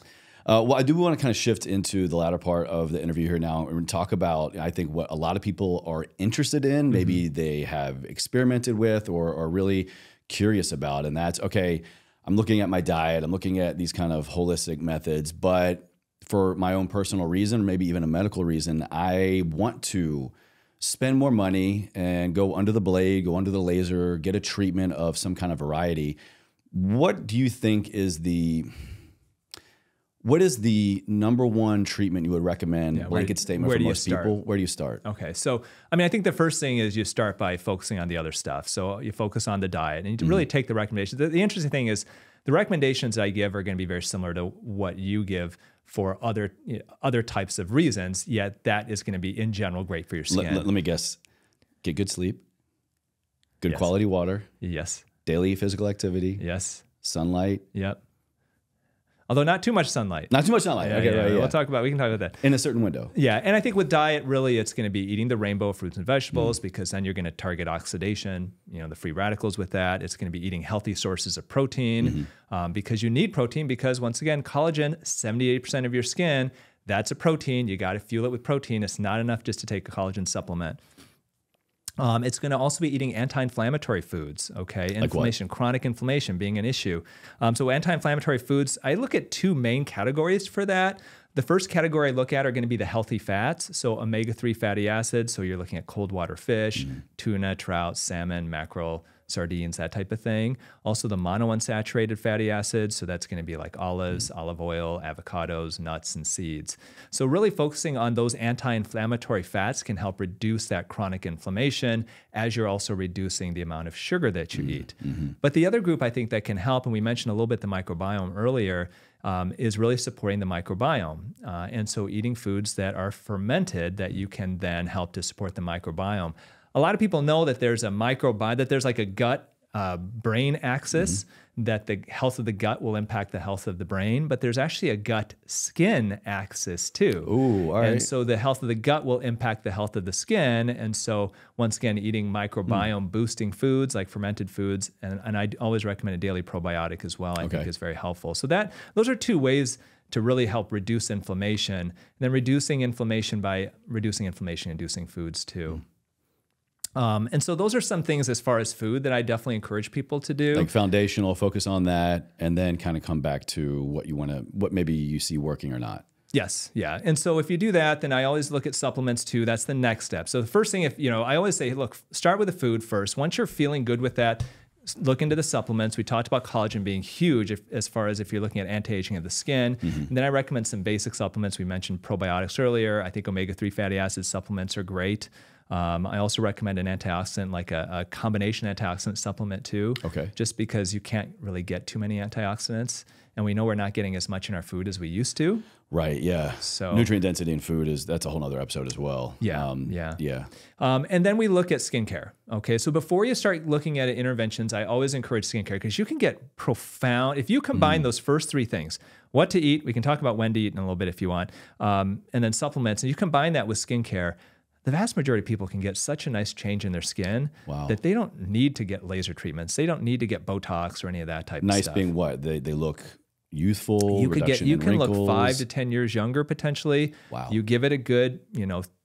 Well, I do want to kind of shift into the latter part of the interview here now and talk about, I think, what a lot of people are interested in, maybe they have experimented with or are really curious about. And that's, okay, I'm looking at my diet, I'm looking at these kind of holistic methods, but for my own personal reason, maybe even a medical reason, I want to spend more money and go under the blade, go under the laser, get a treatment of some kind of variety. What do you think is what is the number one treatment you would recommend, blanket statement for most people? Where do you start? Okay. So, I mean, I think the first thing is you start by focusing on the other stuff. So you focus on the diet and you really take the recommendations. The interesting thing is the recommendations I give are going to be very similar to what you give for other types of reasons, yet that is going to be in general great for your skin. Let me guess. Get good sleep, good quality water. Yes. Daily physical activity. Yes. Sunlight. Yep. Although not too much sunlight. Not too much sunlight. Okay, right. We can talk about that. In a certain window. Yeah. And I think with diet, really, it's going to be eating the rainbow of fruits and vegetables because then you're going to target oxidation, the free radicals with that. It's going to be eating healthy sources of protein because you need protein because, once again, collagen, 78% of your skin, that's a protein. You got to fuel it with protein. It's not enough just to take a collagen supplement. It's going to also be eating anti-inflammatory foods, okay? Inflammation, chronic inflammation being an issue. So anti-inflammatory foods, I look at two main categories for that. The first category I look at are going to be the healthy fats, so omega-3 fatty acids. So you're looking at cold water fish, tuna, trout, salmon, mackerel, sardines, that type of thing. Also the monounsaturated fatty acids, so that's going to be like olives, olive oil, avocados, nuts, and seeds. So really focusing on those anti-inflammatory fats can help reduce that chronic inflammation as you're also reducing the amount of sugar that you eat. But the other group I think that can help, and we mentioned a little bit the microbiome earlier, is really supporting the microbiome. And so eating foods that are fermented that you can then help to support the microbiome. A lot of people know that there's a microbiome, that there's like a gut brain axis, that the health of the gut will impact the health of the brain, but there's actually a gut skin axis too. Ooh, all right. And so the health of the gut will impact the health of the skin. And so once again, eating microbiome boosting foods like fermented foods, and I always recommend a daily probiotic as well, I think is very helpful. So those are two ways to really help reduce inflammation, and then reducing inflammation by reducing inflammation-inducing foods too. And so those are some things as far as food that I definitely encourage people to do. Like foundational, focus on that, and then kind of come back to what maybe you see working or not. Yes, yeah. And so if you do that, then I always look at supplements too. That's the next step. So the first thing, I always say, look, start with the food first. Once you're feeling good with that, look into the supplements. We talked about collagen being huge as far as if you're looking at anti-aging of the skin. And then I recommend some basic supplements. We mentioned probiotics earlier. I think omega-3 fatty acid supplements are great. I also recommend an antioxidant, like a combination antioxidant supplement too. Okay. Just because you can't really get too many antioxidants. And we know we're not getting as much in our food as we used to. Right, yeah. So nutrient density in food that's a whole nother episode as well. Yeah, yeah. And then we look at skincare. Okay, so before you start looking at interventions, I always encourage skincare because you can get profound, if you combine those first three things, what to eat, we can talk about when to eat in a little bit if you want, and then supplements, and you combine that with skincare, the vast majority of people can get such a nice change in their skin that they don't need to get laser treatments. They don't need to get Botox or any of that type of stuff. Nice being what? They look youthful. You can look 5 to 10 years younger potentially. Wow. You give it a good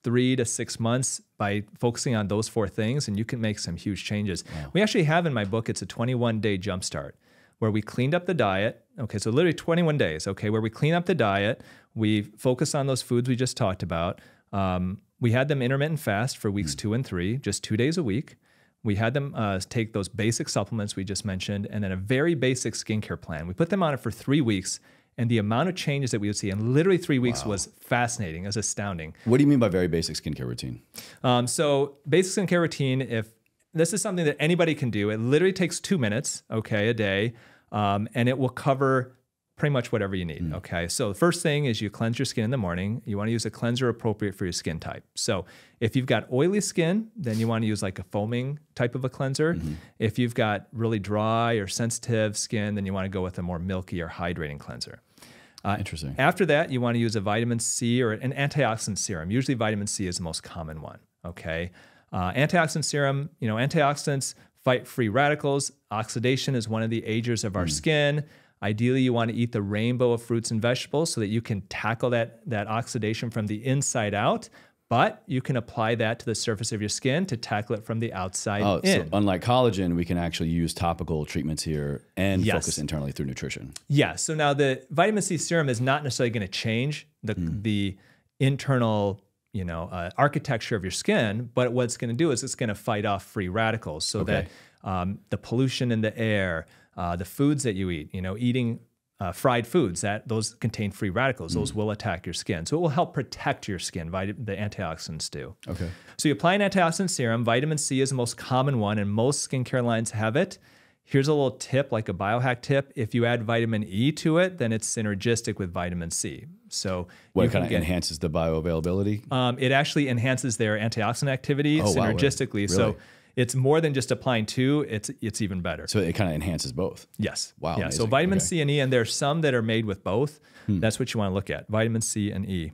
3 to 6 months by focusing on those 4 things, and you can make some huge changes. Wow. We actually have in my book, it's a 21-day jumpstart where we cleaned up the diet. Okay, so literally 21 days. Okay, where we clean up the diet, we focus on those foods we just talked about. We had them intermittent fast for weeks 2 and 3, just 2 days a week. We had them take those basic supplements we just mentioned, and then a very basic skincare plan. We put them on it for 3 weeks, and the amount of changes that we would see in literally 3 weeks was fascinating. It was astounding. What do you mean by very basic skincare routine? So basic skincare routine, if this is something that anybody can do, it literally takes 2 minutes, okay, a day, and it will cover pretty much whatever you need, okay? So the first thing is you cleanse your skin in the morning. You want to use a cleanser appropriate for your skin type. So if you've got oily skin, then you want to use like a foaming type of a cleanser. If you've got really dry or sensitive skin, then you want to go with a more milky or hydrating cleanser. Interesting. After that, you want to use a vitamin C or an antioxidant serum. Usually vitamin C is the most common one, okay? Antioxidant serum, antioxidants fight free radicals. Oxidation is one of the agers of our skin. Ideally, you want to eat the rainbow of fruits and vegetables so that you can tackle that oxidation from the inside out. But you can apply that to the surface of your skin to tackle it from the outside in. So unlike collagen, we can actually use topical treatments here and focus internally through nutrition. Yeah. So now the vitamin C serum is not necessarily going to change the internal architecture of your skin, but what it's going to do is it's going to fight off free radicals so that the pollution in the air, the foods that you eat, eating fried foods, those contain free radicals. Those will attack your skin. So it will help protect your skin. The antioxidants do. Okay. So you apply an antioxidant serum. Vitamin C is the most common one, and most skincare lines have it. Here's a little tip, like a biohack tip. If you add vitamin E to it, then it's synergistic with vitamin C. So what kind of enhances the bioavailability? It actually enhances their antioxidant activity synergistically. Really? So it's more than just applying two, it's even better. So it kind of enhances both. Yes. Wow. Yeah. Amazing. So vitamin C and E, and there's some that are made with both. That's what you want to look at, vitamin C and E.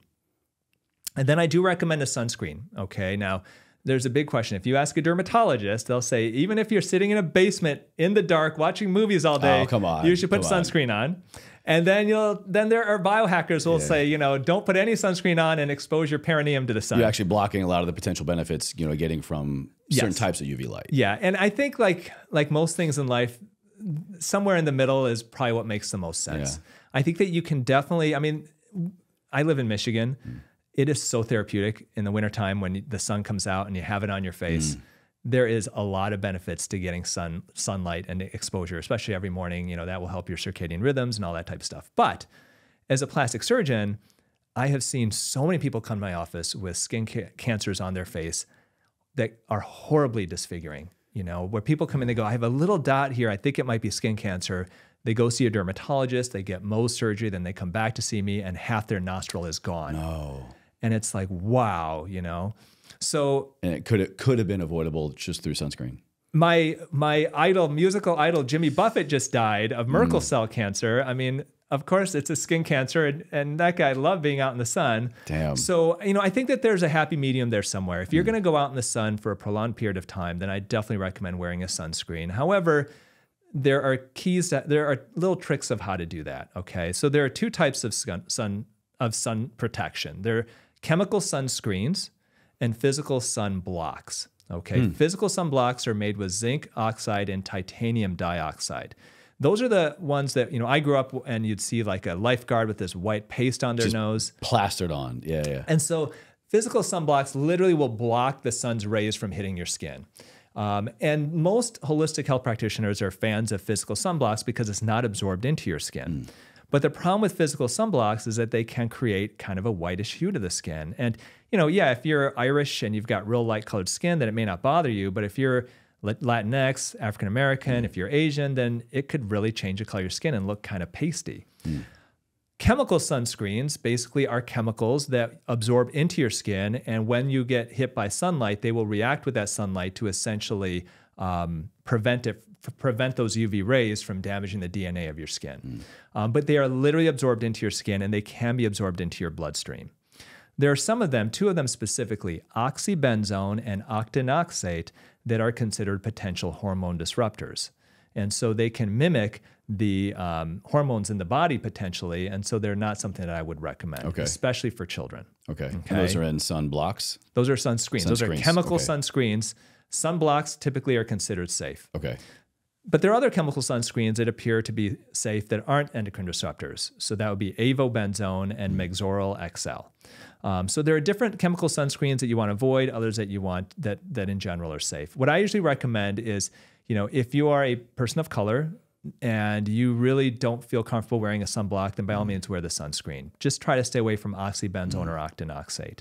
And then I do recommend a sunscreen. Okay. Now, there's a big question. If you ask a dermatologist, they'll say, even if you're sitting in a basement in the dark watching movies all day, you should put sunscreen on. And then there are biohackers who will say, don't put any sunscreen on and expose your perineum to the sun. You're actually blocking a lot of the potential benefits, getting from certain types of UV light. Yeah. And I think like most things in life, somewhere in the middle is probably what makes the most sense. Yeah. I think that you can definitely, I live in Michigan. It is so therapeutic in the wintertime when the sun comes out and you have it on your face. There is a lot of benefits to getting sunlight and exposure, especially every morning. That will help your circadian rhythms and all that type of stuff. But as a plastic surgeon, I have seen so many people come to my office with skin cancers on their face that are horribly disfiguring. Where people come in, they go, I have a little dot here. I think it might be skin cancer. They go see a dermatologist, they get Mohs surgery, then they come back to see me and half their nostril is gone. No. And it's like, wow, So and it could have been avoidable just through sunscreen. My musical idol, Jimmy Buffett, just died of Merkel cell cancer. Of course, it's a skin cancer, and that guy loved being out in the sun. Damn. So, I think that there's a happy medium there somewhere. If you're going to go out in the sun for a prolonged period of time, then I definitely recommend wearing a sunscreen. However, there are little tricks of how to do that. Okay, so there are two types of sun protection. There are chemical sunscreens and physical sun blocks. Okay, physical sun blocks are made with zinc oxide and titanium dioxide. Those are the ones that, I grew up and you'd see like a lifeguard with this white paste on their nose. Plastered on, yeah. And so physical sunblocks literally will block the sun's rays from hitting your skin. And most holistic health practitioners are fans of physical sunblocks because it's not absorbed into your skin. But the problem with physical sunblocks is that they can create kind of a whitish hue to the skin. And, if you're Irish and you've got real light colored skin, then it may not bother you. But if you're Latinx, African American, if you're Asian, then it could really change the color of your skin and look kind of pasty. Chemical sunscreens basically are chemicals that absorb into your skin, and when you get hit by sunlight, they will react with that sunlight to essentially prevent those UV rays from damaging the DNA of your skin. But they are literally absorbed into your skin, and they can be absorbed into your bloodstream. There are two of them specifically, oxybenzone and octinoxate, that are considered potential hormone disruptors. And so they can mimic the hormones in the body potentially, and so they're not something that I would recommend, especially for children. Okay. And those are in sun blocks? Those are sunscreens. Those are chemical sunscreens. Sunblocks typically are considered safe. Okay. But there are other chemical sunscreens that appear to be safe that aren't endocrine disruptors. So that would be avobenzone and Mexoryl XL. So there are different chemical sunscreens that you want to avoid, others that you want that in general are safe. What I usually recommend is, if you are a person of color and you really don't feel comfortable wearing a sunblock, then by all means wear the sunscreen. Just try to stay away from oxybenzone or octinoxate.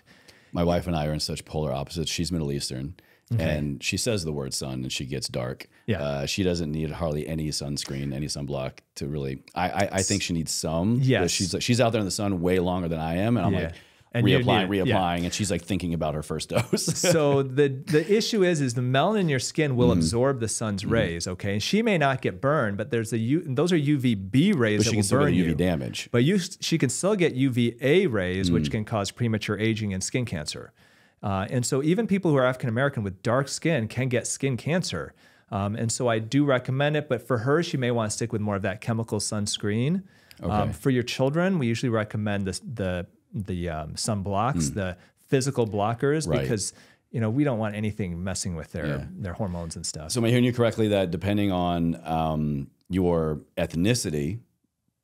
My wife and I are in such polar opposites. She's Middle Eastern. And she says the word sun and she gets dark. Yeah. She doesn't need hardly any sunscreen, any sunblock to really, I think she needs some. Yes. She's out there in the sun way longer than I am. And I'm like, and reapplying, and she's like thinking about her first dose. So the issue is the melanin in your skin will absorb the sun's rays, okay? And she may not get burned, but those are UVB rays that will burn you. UV damage. But she can still get UVA rays, which can cause premature aging and skin cancer. And so even people who are African American with dark skin can get skin cancer. And so I do recommend it, but for her, she may want to stick with more of that chemical sunscreen. Okay. For your children, we usually recommend the sunblocks, the physical blockers, because we don't want anything messing with their hormones and stuff. So am I hearing you correctly that depending on your ethnicity,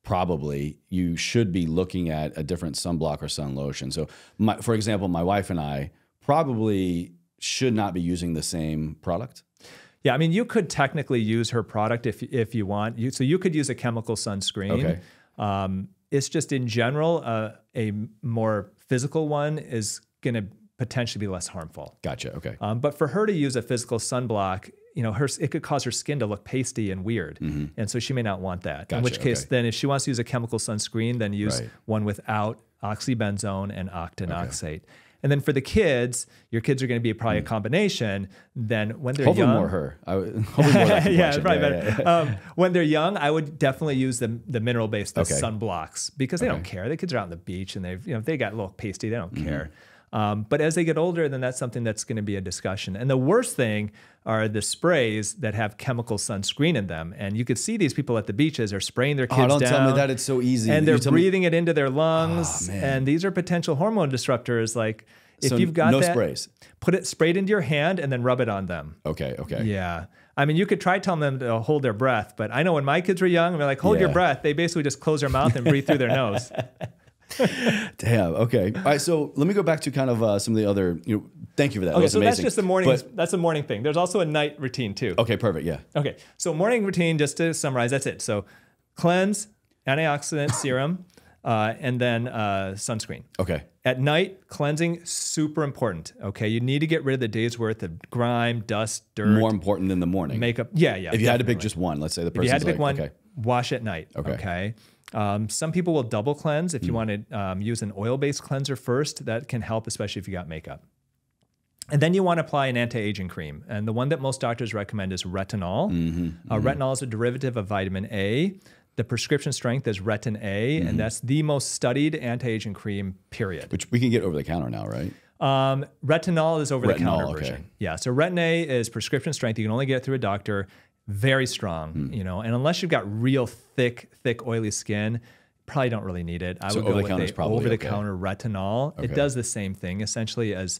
probably you should be looking at a different sunblock or sun lotion. So for example, my wife and I probably should not be using the same product. Yeah, I mean, you could technically use her product if you want. So you could use a chemical sunscreen. Okay. It's just in general, a more physical one is going to potentially be less harmful. Gotcha. Okay. But for her to use a physical sunblock, it could cause her skin to look pasty and weird. And so she may not want that. Gotcha, In which case, then if she wants to use a chemical sunscreen, then use one without oxybenzone and octinoxate. And then for the kids, your kids are going to be probably a combination. Then when they're hopefully young, more her. Hopefully more that yeah, probably better. When they're young, I would definitely use the mineral based sunblocks because they don't care. The kids are out on the beach and they got a little pasty. They don't care. But as they get older, then that's something that's going to be a discussion. And the worst thing are the sprays that have chemical sunscreen in them. And you could see these people at the beaches are spraying their kids down. Don't tell me that. It's so easy. And they're breathing it into their lungs. And these are potential hormone disruptors. Like if you've got no that, sprays. Put it sprayed into your hand and then rub it on them. Okay. Yeah. I mean, you could try telling them to hold their breath, but I know when my kids were young, and they're like, hold your breath. They basically just close their mouth and breathe through their nose. Damn. Okay. All right. So let me go back to kind of some of the other. Thank you for that. Okay. So amazing. that's just the morning. That's a morning thing. There's also a night routine too. Okay. Perfect. Yeah. Okay. So morning routine, just to summarize, that's it. So cleanse, antioxidant serum, and then sunscreen. Okay. At night, cleansing, super important. Okay. You need to get rid of the day's worth of grime, dust, dirt. More important than the morning. Makeup. Yeah. If you had to pick just one, let's say the person. If you had to pick one, wash at night. Okay. Some people will double cleanse. If you want to use an oil-based cleanser first, that can help, especially if you got makeup. And then you want to apply an anti-aging cream. And the one that most doctors recommend is retinol. Retinol is a derivative of vitamin A. The prescription strength is Retin A, and that's the most studied anti-aging cream, period. Which we can get over the counter now, right? Retinol is over the counter version. Okay. Yeah, so Retin A is prescription strength. You can only get it through a doctor. Very strong, and unless you've got real thick, oily skin, probably don't really need it. I would go with over-the-counter retinol. It does the same thing essentially as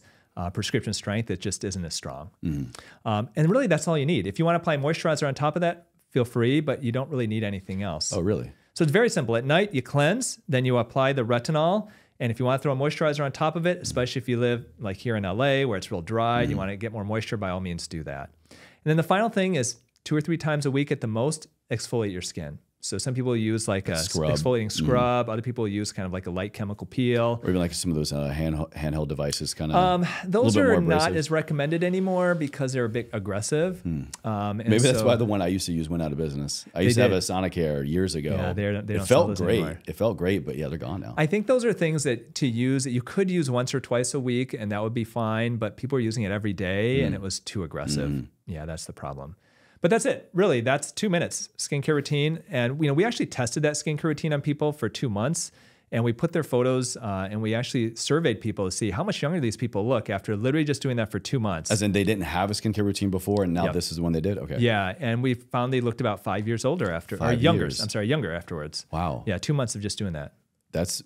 prescription strength. It just isn't as strong. And really, that's all you need. If you want to apply moisturizer on top of that, feel free, but you don't really need anything else. Oh, really? So it's very simple. At night, you cleanse, then you apply the retinol. And if you want to throw a moisturizer on top of it, especially if you live like here in LA where it's real dry, you want to get more moisture, by all means do that. And then the final thing is 2 or 3 times a week at the most, exfoliate your skin. So some people use like a exfoliating scrub. Other people use kind of like a light chemical peel. Or even like some of those handheld devices kind of. Those are not as recommended anymore because they're a bit aggressive. Maybe that's why the one I used to use went out of business. I used to have a Sonicare years ago. Yeah, they don't it felt great. Anymore. It felt great, but yeah, they're gone now. I think those are things that you could use once or twice a week and that would be fine. But people are using it every day and it was too aggressive. Yeah, that's the problem. But that's it. Really, that's 2 minutes skincare routine. And we actually tested that skincare routine on people for 2 months. And we put their photos and we actually surveyed people to see how much younger these people look after literally just doing that for 2 months. As in they didn't have a skincare routine before and now this is the one they did? Okay. Yeah. And we found they looked about 5 years older after, or younger. I'm sorry, younger afterwards. Wow. Yeah, 2 months of just doing that. That's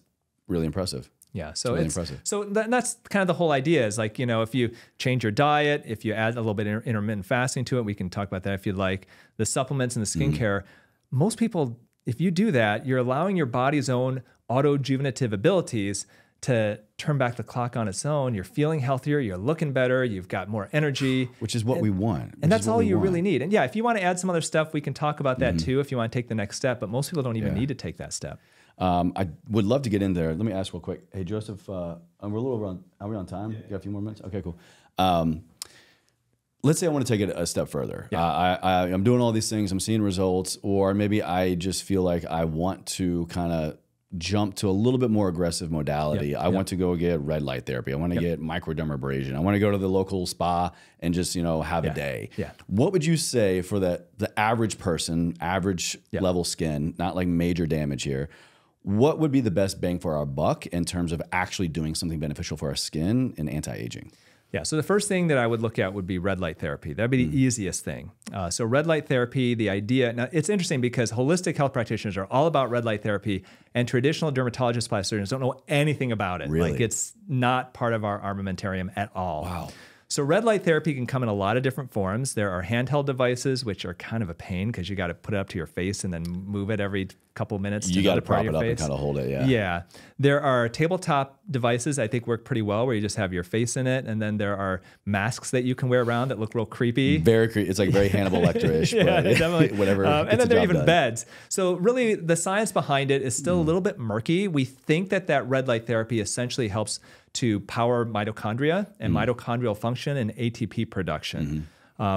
really impressive. Yeah, so really impressive. So that's kind of the whole idea is like, if you change your diet, if you add a little bit of intermittent fasting to it, we can talk about that if you'd like, the supplements and the skincare, most people, if you do that, you're allowing your body's own autojuvenative abilities to turn back the clock on its own. You're feeling healthier, you're looking better, you've got more energy. Which is what we want. And that's all you really need. And yeah, if you want to add some other stuff, we can talk about that too if you want to take the next step, but most people don't even need to take that step. I would love to get in there. Let me ask real quick. Hey, Joseph, we're a little over on, are we on time? You got a few more minutes? Okay, cool. Let's say I want to take it a step further. I'm doing all these things, I'm seeing results, or maybe I just feel like I want to kind of jump to a little bit more aggressive modality. I want to go get red light therapy. I want to get microdermabrasion. I want to go to the local spa and just, have a day. What would you say for the average person, average level skin, not like major damage here, what would be the best bang for our buck in terms of actually doing something beneficial for our skin and anti-aging? Yeah, so the first thing that I would look at would be red light therapy. That'd be the easiest thing. So red light therapy, the idea, now it's interesting because holistic health practitioners are all about red light therapy, and traditional dermatologists, plastic surgeons don't know anything about it. Really? Like it's not part of our armamentarium at all. Wow. So red light therapy can come in a lot of different forms. There are handheld devices, which are kind of a pain because you got to put it up to your face and then move it every couple minutes. You got to part prop of it your up and face. kind of hold it, yeah. Yeah. There are tabletop devices I think work pretty well where you just have your face in it. And then there are masks that you can wear around that look real creepy. Very creepy. It's like very Hannibal Lecter-ish, Yeah, but definitely. whatever. And then there are even beds. So really the science behind it is still a little bit murky. We think that red light therapy essentially helps to power mitochondria and mitochondrial function and ATP production.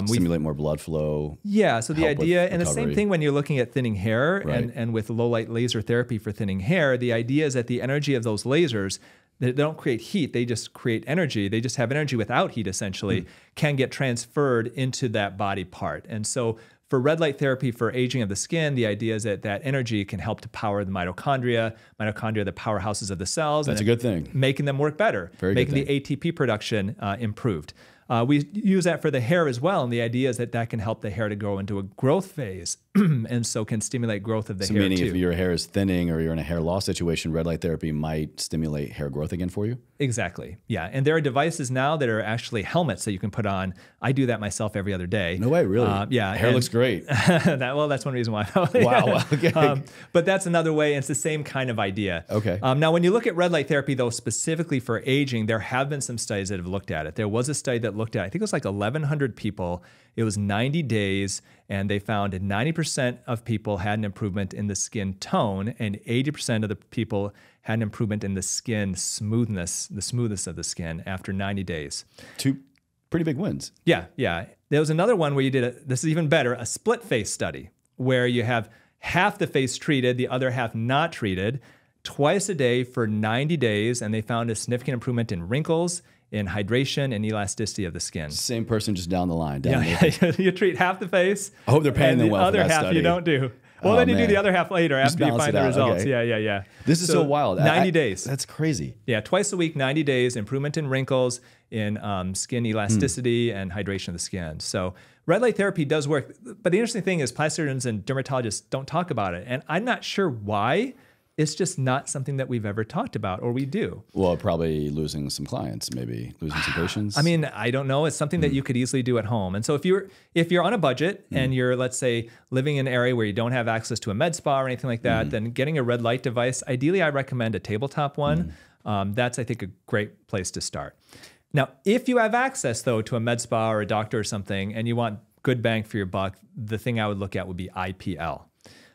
Stimulate more blood flow. Yeah, so the help with idea, and the same recovery. thing when you're looking at thinning hair Right. and with low light laser therapy for thinning hair, the idea is that the energy of those lasers, they don't create heat, they just create energy. They just have energy without heat essentially, can get transferred into that body part. And so for red light therapy for aging of the skin, the idea is that that energy can help to power the mitochondria, the powerhouses of the cells. That's and a good thing. Making them work better, Very good making the ATP production improved. We use that for the hair as well, and the idea is that can help the hair to go into a growth phase, and so can stimulate growth of the hair Meaning too. if your hair is thinning or you're in a hair loss situation, red light therapy might stimulate hair growth again for you? Exactly, yeah. And there are devices now that are actually helmets that you can put on. I do that myself every other day. No way, really? Yeah. Hair looks great. That's one reason why. Wow, okay. But that's another way, and it's the same kind of idea. Okay. Now, when you look at red light therapy, though, specifically for aging, there have been some studies that have looked at it. There was a study that looked at, I think it was like 1,100 people. It was 90 days, and they found 90% of people had an improvement in the skin tone, and 80% of the people had an improvement in the skin smoothness, the smoothness of the skin after 90 days. Two pretty big wins. Yeah, yeah. There was another one where you did, this is even better, a split face study, where you have half the face treated, the other half not treated, twice a day for 90 days, and they found a significant improvement in wrinkles, in hydration, and elasticity of the skin. Same person just down the line. You treat half the face. I hope they're paying and them the well for other that half study. you don't do. Well, then you do the other half later after you balance find it the out. results. Okay. Yeah. This is so wild. 90 days. That's crazy. Yeah, twice a week, 90 days, improvement in wrinkles, in skin elasticity, and hydration of the skin. So red light therapy does work. But the interesting thing is plastic surgeons and dermatologists don't talk about it. And I'm not sure why. It's just not something that we've ever talked about, or we do. Well, probably losing some clients, maybe losing some patients. I mean, I don't know. It's something that you could easily do at home. And so if you're on a budget and you're, let's say, living in an area where you don't have access to a med spa or anything like that, then getting a red light device, ideally I recommend a tabletop one. That's, I think, a great place to start. Now, if you have access, though, to a med spa or a doctor or something, and you want good bang for your buck, the thing I would look at would be IPL.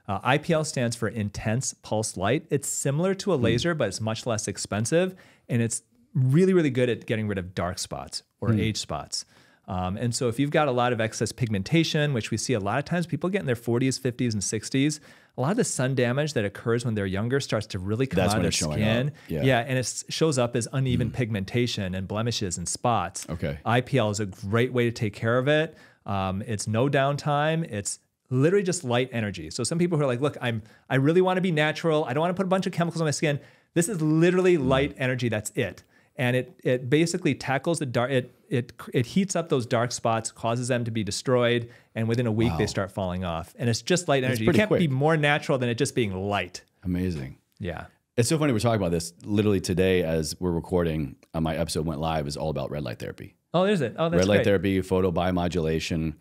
IPL stands for intense pulse light. It's similar to a laser, but it's much less expensive. And it's really, really good at getting rid of dark spots or age spots. And so if you've got a lot of excess pigmentation, which we see a lot of times people get in their 40s, 50s, and 60s, a lot of the sun damage that occurs when they're younger starts to really come out of their skin. Yeah, and it shows up as uneven pigmentation and blemishes and spots. Okay. IPL is a great way to take care of it. It's no downtime. It's literally just light energy. So some people who are like, look, I really want to be natural. I don't want to put a bunch of chemicals on my skin. This is literally light energy. That's it. And it basically tackles the dark, it heats up those dark spots, causes them to be destroyed, and within a week they start falling off. And it's just light energy. You can't be more natural than it just being light. Amazing. Yeah. It's so funny we're talking about this. Literally today, as we're recording, my episode went live, is all about red light therapy. Oh, is it? Oh, that's red light great. therapy, photobiomodulation,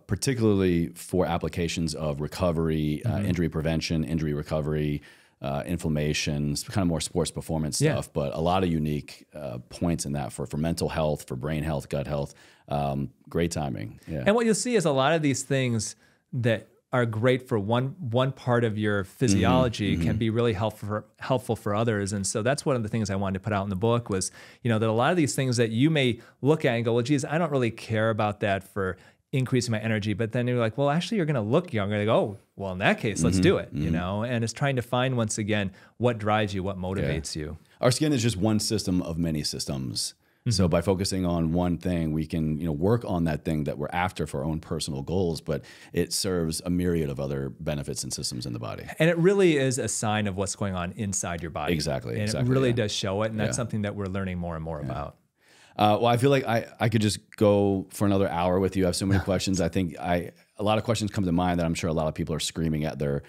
particularly for applications of recovery, injury prevention, injury recovery, inflammation, kind of more sports performance stuff, but a lot of unique points in that for mental health, for brain health, gut health. Great timing. Yeah. And what you'll see is a lot of these things that are great for one part of your physiology can be really helpful for others. And so that's one of the things I wanted to put out in the book was, that a lot of these things that you may look at and go, well, geez, I don't really care about that for increasing my energy. But then you're like, well, actually, you're going to look younger. They go, oh, well, in that case, let's do it, And it's trying to find, once again, what drives you, what motivates you. Our skin is just one system of many systems. So by focusing on one thing, we can work on that thing that we're after for our own personal goals, but it serves a myriad of other benefits and systems in the body. And it really is a sign of what's going on inside your body. Exactly. And it really does show it, and that's something that we're learning more and more about. Well, I feel like I could just go for another hour with you. I have so many questions. I think a lot of questions come to mind that I'm sure a lot of people are screaming at their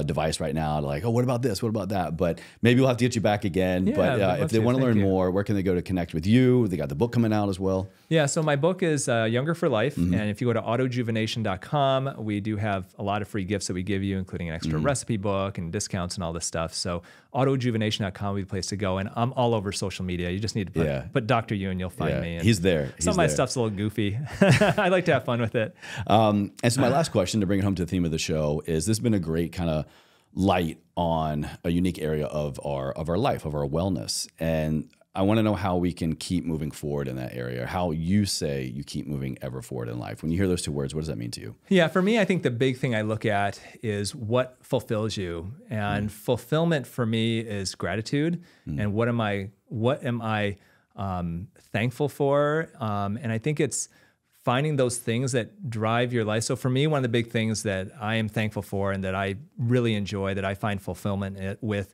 device right now, like, oh, what about this? What about that? But maybe we'll have to get you back again. Yeah, but if they want to learn more, where can they go to connect with you? They got the book coming out as well. Yeah, so my book is Younger for Life. And if you go to autojuvenation.com, we do have a lot of free gifts that we give you, including an extra recipe book and discounts and all this stuff. So autojuvenation.com would be the place to go. And I'm all over social media. You just need to put Dr. Youn, you'll find me. And he's there. Some of my stuff's a little goofy. I like to have fun with it. And so my last question, to bring it home to the theme of the show, is this has been a great kind of light on a unique area of our life, of our wellness. And I want to know how we can keep moving forward in that area, how you say you keep moving ever forward in life. When you hear those two words, what does that mean to you? Yeah, for me, I think the big thing I look at is what fulfills you. And fulfillment for me is gratitude. And what am I thankful for? And I think it's finding those things that drive your life. So for me, one of the big things that I am thankful for and that I really enjoy, that I find fulfillment with,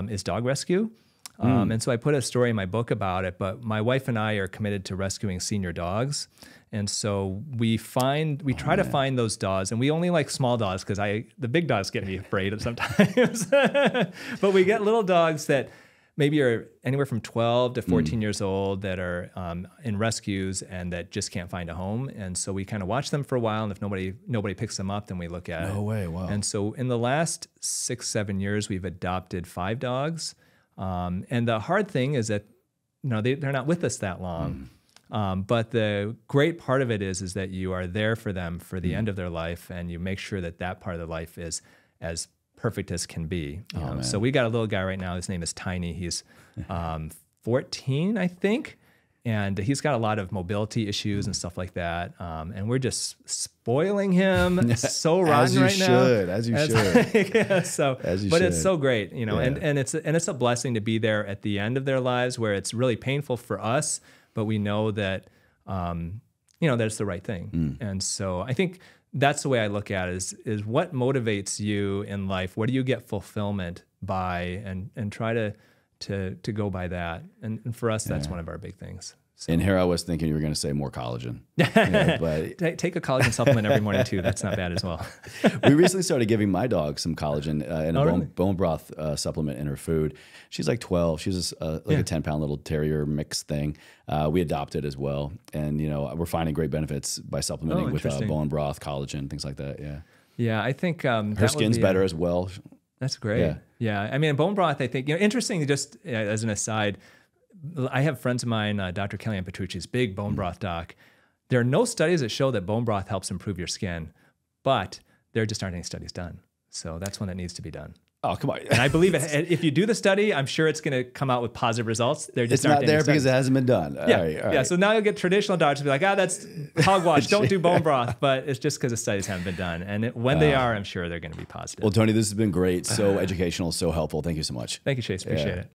is dog rescue. And so I put a story in my book about it, but my wife and I are committed to rescuing senior dogs. And so we try to find those dogs, and we only like small dogs because the big dogs get me afraid sometimes. But we get little dogs that maybe are anywhere from 12 to 14 years old that are in rescues and that just can't find a home. And so we kind of watch them for a while, and if nobody picks them up, then we look at it. No way, wow. And so in the last 6-7 years, we've adopted 5 dogs. And the hard thing is that, they're not with us that long. But the great part of it is that you are there for them for the end of their life, and you make sure that part of their life is as perfect as can be. So we got a little guy right now. His name is Tiny. He's 14, I think. And he's got a lot of mobility issues and stuff like that. And we're just spoiling him so rotten right now. As you should. But it's so great, and it's a blessing to be there at the end of their lives where it's really painful for us, but we know that, that it's the right thing. And so I think that's the way I look at it is what motivates you in life? What do you get fulfillment by? And try to go by that. And for us, that's one of our big things. So. And here I was thinking you were going to say more collagen. But take a collagen supplement every morning too. That's not bad as well. We recently started giving my dog some collagen in a bone broth supplement in her food. She's like 12. She's a 10-pound little terrier mix thing. We adopted as well. And, we're finding great benefits by supplementing with bone broth, collagen, things like that. Yeah. Yeah, I think her skin's better as well. That's great. Yeah. I mean, bone broth, I think, interesting, just as an aside, I have friends of mine, Dr. Kellyanne Petrucci's big bone broth doc. There are no studies that show that bone broth helps improve your skin, but there just aren't any studies done. So that's one that needs to be done. Oh, come on. And I believe if you do the study, I'm sure it's going to come out with positive results. It's not there because it hasn't been done. All right. So now you'll get traditional doctors be like, that's hogwash. Don't do bone broth. But it's just because the studies haven't been done. And when they are, I'm sure they're going to be positive. Well, Tony, this has been great. So educational, so helpful. Thank you so much. Thank you, Chase. Appreciate it.